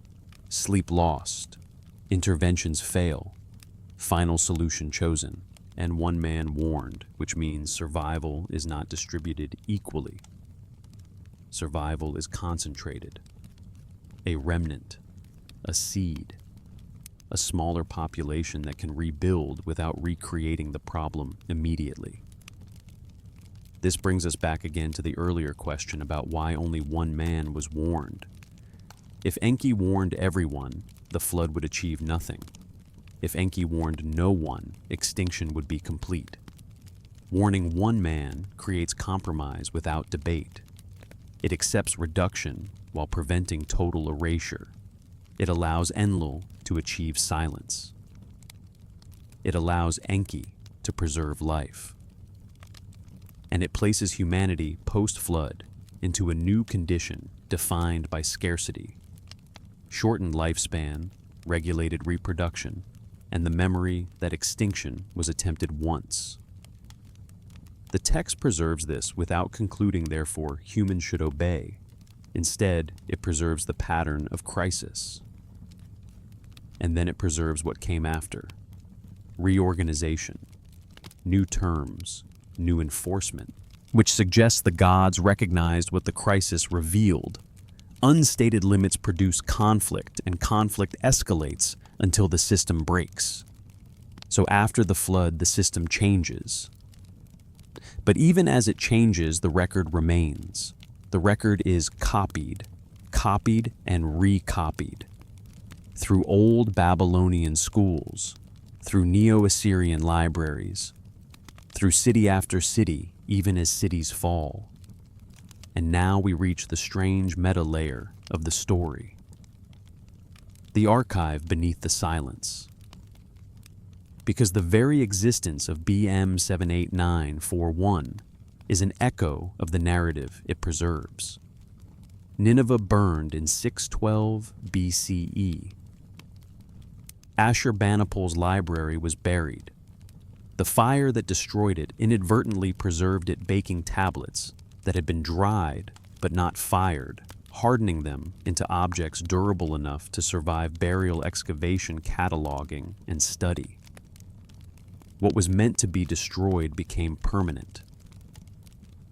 sleep lost, interventions fail, final solution chosen, and one man warned, which means survival is not distributed equally. Survival is concentrated, a remnant, a seed. a smaller population that can rebuild without recreating the problem immediately. This brings us back again to the earlier question about why only one man was warned. If Enki warned everyone, the flood would achieve nothing. If Enki warned no one, extinction would be complete. Warning one man creates compromise without debate. It accepts reduction while preventing total erasure. It allows Enlil to achieve silence. It allows Enki to preserve life. And it places humanity post-flood into a new condition defined by scarcity, shortened lifespan, regulated reproduction, and the memory that extinction was attempted once. The text preserves this without concluding, therefore, humans should obey. Instead, it preserves the pattern of crisis. And then it preserves what came after: reorganization, new terms, new enforcement, which suggests the gods recognized what the crisis revealed. Unstated limits produce conflict, and conflict escalates until the system breaks. So after the flood, the system changes. But even as it changes, the record remains. The record is copied and recopied. Through old Babylonian schools, through Neo-Assyrian libraries, through city after city, even as cities fall. And now we reach the strange meta layer of the story. The archive beneath the silence. Because the very existence of BM 78941 is an echo of the narrative it preserves. Nineveh burned in 612 BCE. Ashurbanipal's library was buried. The fire that destroyed it inadvertently preserved it baking tablets that had been dried but not fired, hardening them into objects durable enough to survive burial excavation, cataloging, and study. What was meant to be destroyed became permanent.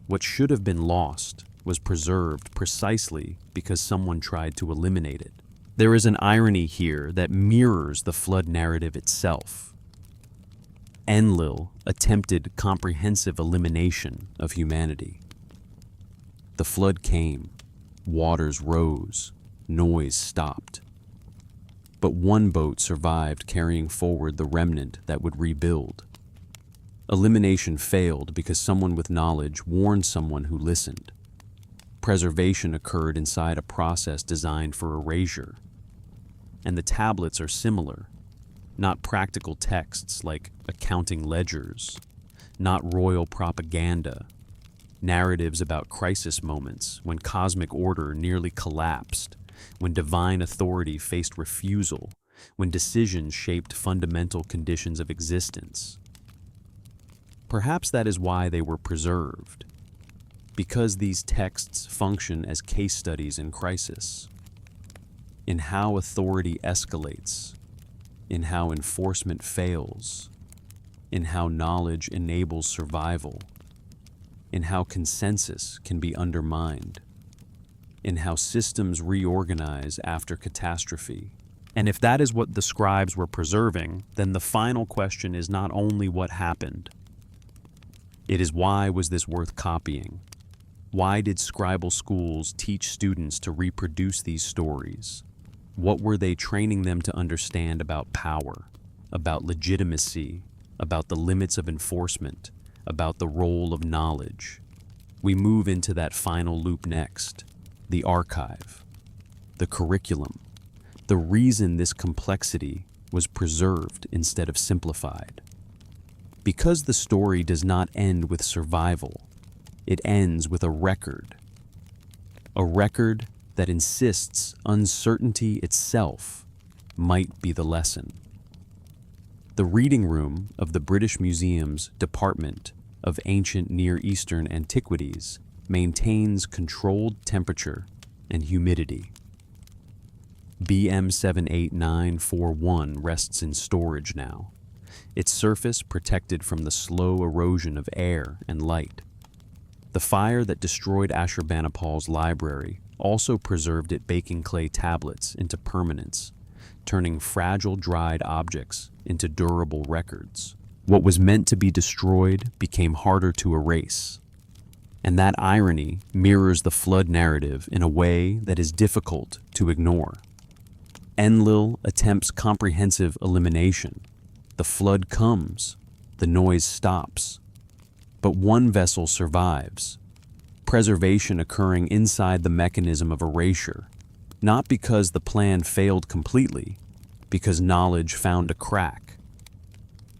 What should have been lost was preserved precisely because someone tried to eliminate it. There is an irony here that mirrors the flood narrative itself. Enlil attempted comprehensive elimination of humanity. The flood came, waters rose, noise stopped. But one boat survived, carrying forward the remnant that would rebuild. Elimination failed because someone with knowledge warned someone who listened. Preservation occurred inside a process designed for erasure. And the tablets are similar, not practical texts like accounting ledgers, not royal propaganda, narratives about crisis moments when cosmic order nearly collapsed, when divine authority faced refusal, when decisions shaped fundamental conditions of existence. Perhaps that is why they were preserved, because these texts function as case studies in crisis, in how authority escalates, in how enforcement fails, in how knowledge enables survival, in how consensus can be undermined, in how systems reorganize after catastrophe. And if that is what the scribes were preserving, then the final question is not only what happened. It is, why was this worth copying? Why did scribal schools teach students to reproduce these stories? What were they training them to understand about power, about legitimacy, about the limits of enforcement, about the role of knowledge? We move into that final loop next, the archive, the curriculum, the reason this complexity was preserved instead of simplified. Because the story does not end with survival, it ends with a record that insists uncertainty itself might be the lesson. The reading room of the British Museum's Department of Ancient Near Eastern Antiquities maintains controlled temperature and humidity. BM 78941 rests in storage now, its surface protected from the slow erosion of air and light. The fire that destroyed Ashurbanipal's library also preserved it baking clay tablets into permanence, turning fragile dried objects into durable records. What was meant to be destroyed became harder to erase. And that irony mirrors the flood narrative in a way that is difficult to ignore. Enlil attempts comprehensive elimination. The flood comes, the noise stops. But one vessel survives, preservation occurring inside the mechanism of erasure, not because the plan failed completely, because knowledge found a crack,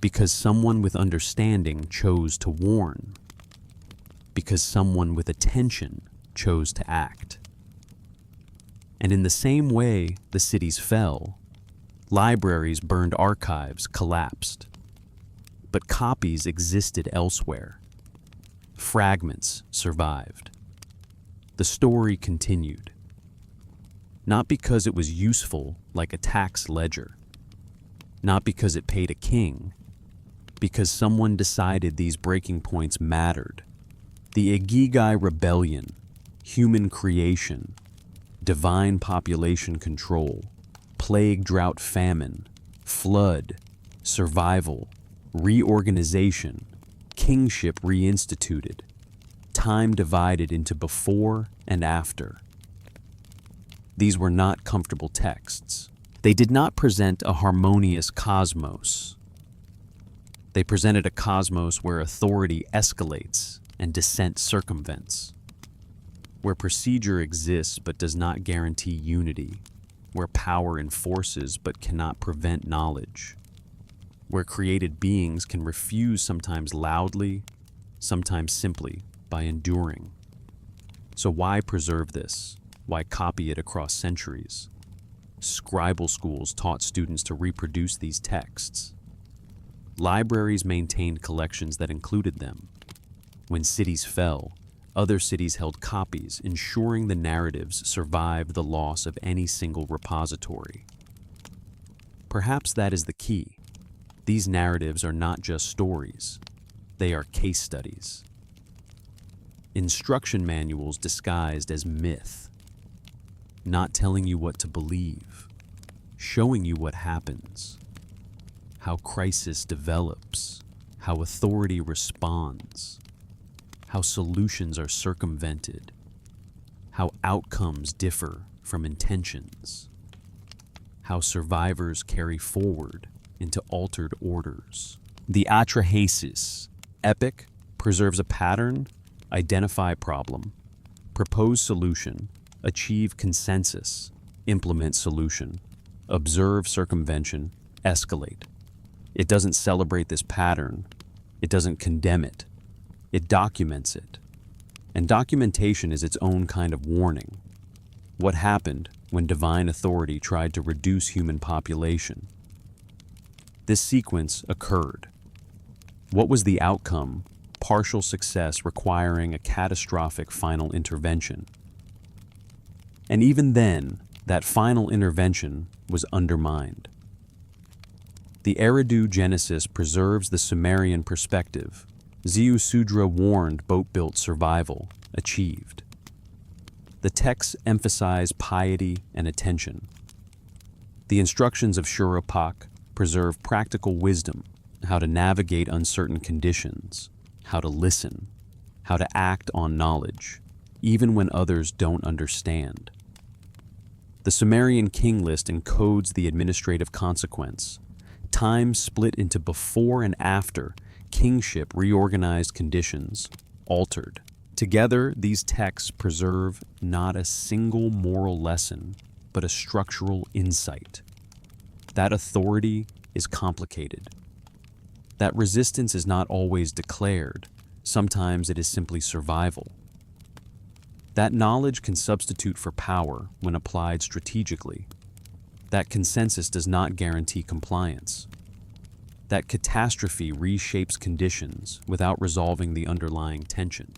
because someone with understanding chose to warn, because someone with attention chose to act. And in the same way the cities fell, libraries burned, archives collapsed, but copies existed elsewhere. Fragments survived. The story continued. Not because it was useful like a tax ledger, not because it paid a king, because someone decided these breaking points mattered. The Ikigai rebellion, human creation, divine population control, plague, drought, famine, flood, survival, reorganization, kingship reinstituted, time divided into before and after. These were not comfortable texts. They did not present a harmonious cosmos. They presented a cosmos where authority escalates and dissent circumvents, where procedure exists but does not guarantee unity, where power enforces but cannot prevent knowledge, where created beings can refuse sometimes loudly, sometimes simply by enduring. So why preserve this? Why copy it across centuries? Scribal schools taught students to reproduce these texts. Libraries maintained collections that included them. When cities fell, other cities held copies, ensuring the narratives survived the loss of any single repository. Perhaps that is the key. These narratives are not just stories, they are case studies. Instruction manuals disguised as myth, not telling you what to believe, showing you what happens, how crisis develops, how authority responds, how solutions are circumvented, how outcomes differ from intentions, how survivors carry forward into altered orders. The atrahasis, epic, preserves a pattern, identify problem, propose solution, achieve consensus, implement solution, observe circumvention, escalate. It doesn't celebrate this pattern. It doesn't condemn it. It documents it. And documentation is its own kind of warning. What happened when divine authority tried to reduce human population? This sequence occurred. What was the outcome? Partial success requiring a catastrophic final intervention. And even then, that final intervention was undermined. The Eridu Genesis preserves the Sumerian perspective. Ziusudra warned boat-built survival, achieved. The texts emphasize piety and attention. The instructions of Shurupak preserve practical wisdom, how to navigate uncertain conditions, how to listen, how to act on knowledge, even when others don't understand. The Sumerian king list encodes the administrative consequence. Time split into before and after, kingship reorganized conditions, altered. Together, these texts preserve not a single moral lesson, but a structural insight. That authority is complicated. That resistance is not always declared. Sometimes it is simply survival. That knowledge can substitute for power when applied strategically. That consensus does not guarantee compliance. That catastrophe reshapes conditions without resolving the underlying tension.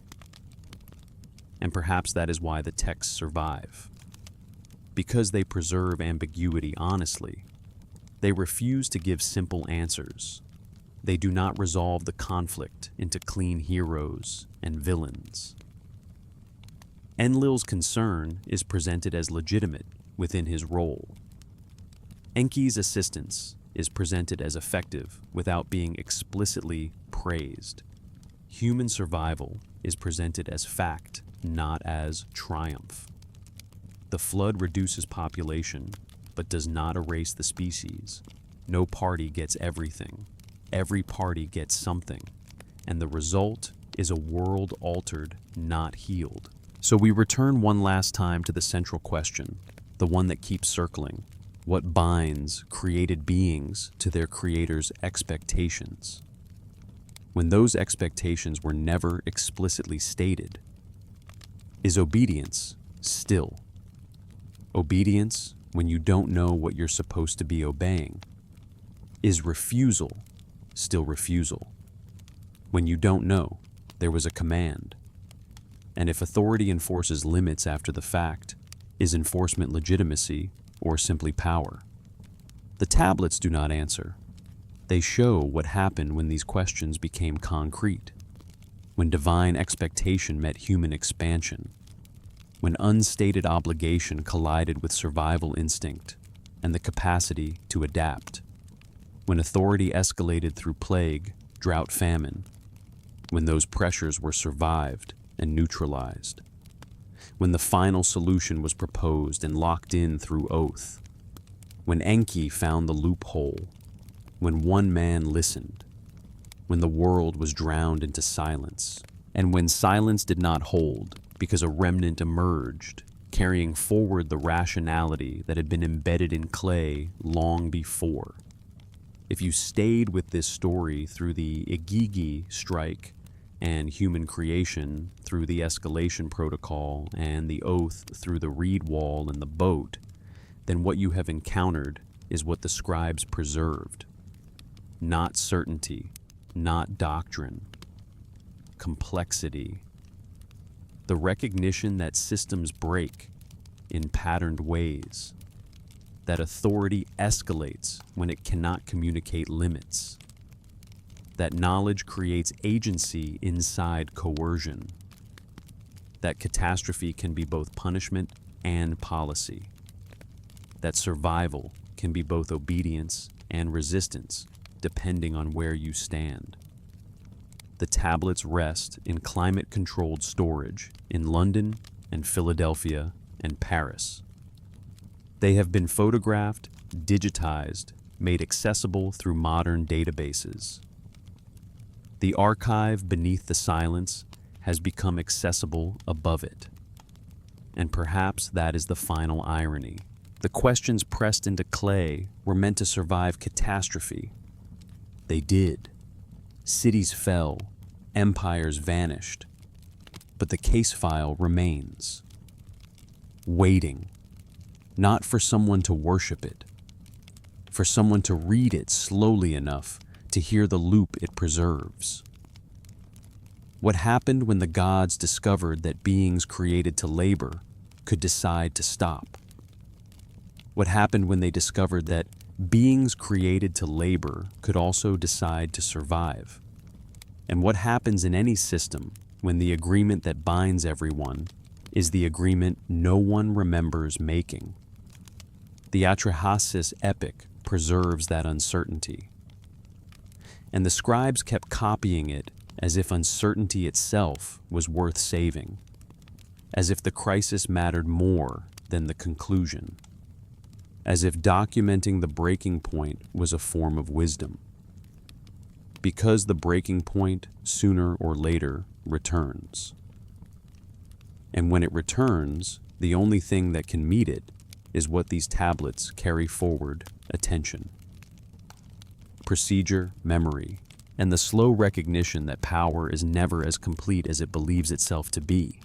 And perhaps that is why the texts survive. Because they preserve ambiguity honestly. They refuse to give simple answers. They do not resolve the conflict into clean heroes and villains. Enlil's concern is presented as legitimate within his role. Enki's assistance is presented as effective without being explicitly praised. Human survival is presented as fact, not as triumph. The flood reduces population, but does not erase the species. No party gets everything. Every party gets something. And the result is a world altered, not healed. So we return one last time to the central question, the one that keeps circling. What binds created beings to their creator's expectations? When those expectations were never explicitly stated, is obedience still? Obedience when you don't know what you're supposed to be obeying? Is refusal still refusal? When you don't know, there was a command. And if authority enforces limits after the fact, is enforcement legitimacy or simply power? The tablets do not answer. They show what happened when these questions became concrete, when divine expectation met human expansion, when unstated obligation collided with survival instinct and the capacity to adapt, when authority escalated through plague, drought, famine, when those pressures were survived and neutralized, when the final solution was proposed and locked in through oath, when Enki found the loophole, when one man listened, when the world was drowned into silence, and when silence did not hold because a remnant emerged, carrying forward the rationality that had been embedded in clay long before. If you stayed with this story through the Igigi strike and human creation, through the escalation protocol and the oath through the reed wall and the boat, then what you have encountered is what the scribes preserved. Not certainty, not doctrine, complexity. The recognition that systems break in patterned ways, that authority escalates when it cannot communicate limits, that knowledge creates agency inside coercion, that catastrophe can be both punishment and policy, that survival can be both obedience and resistance, depending on where you stand. The tablets rest in climate-controlled storage in London and Philadelphia and Paris. They have been photographed, digitized, made accessible through modern databases. The archive beneath the silence has become accessible above it. And perhaps that is the final irony. The questions pressed into clay were meant to survive catastrophe. They did. Cities fell, empires vanished, but the case file remains. Waiting, not for someone to worship it, for someone to read it slowly enough to hear the loop it preserves. What happened when the gods discovered that beings created to labor could decide to stop? What happened when they discovered that beings created to labor could also decide to survive? And what happens in any system when the agreement that binds everyone is the agreement no one remembers making? The Atrahasis epic preserves that uncertainty. And the scribes kept copying it as if uncertainty itself was worth saving, as if the crisis mattered more than the conclusion, as if documenting the breaking point was a form of wisdom. Because the breaking point, sooner or later, returns. And when it returns, the only thing that can meet it is what these tablets carry forward: attention, procedure, memory, and the slow recognition that power is never as complete as it believes itself to be.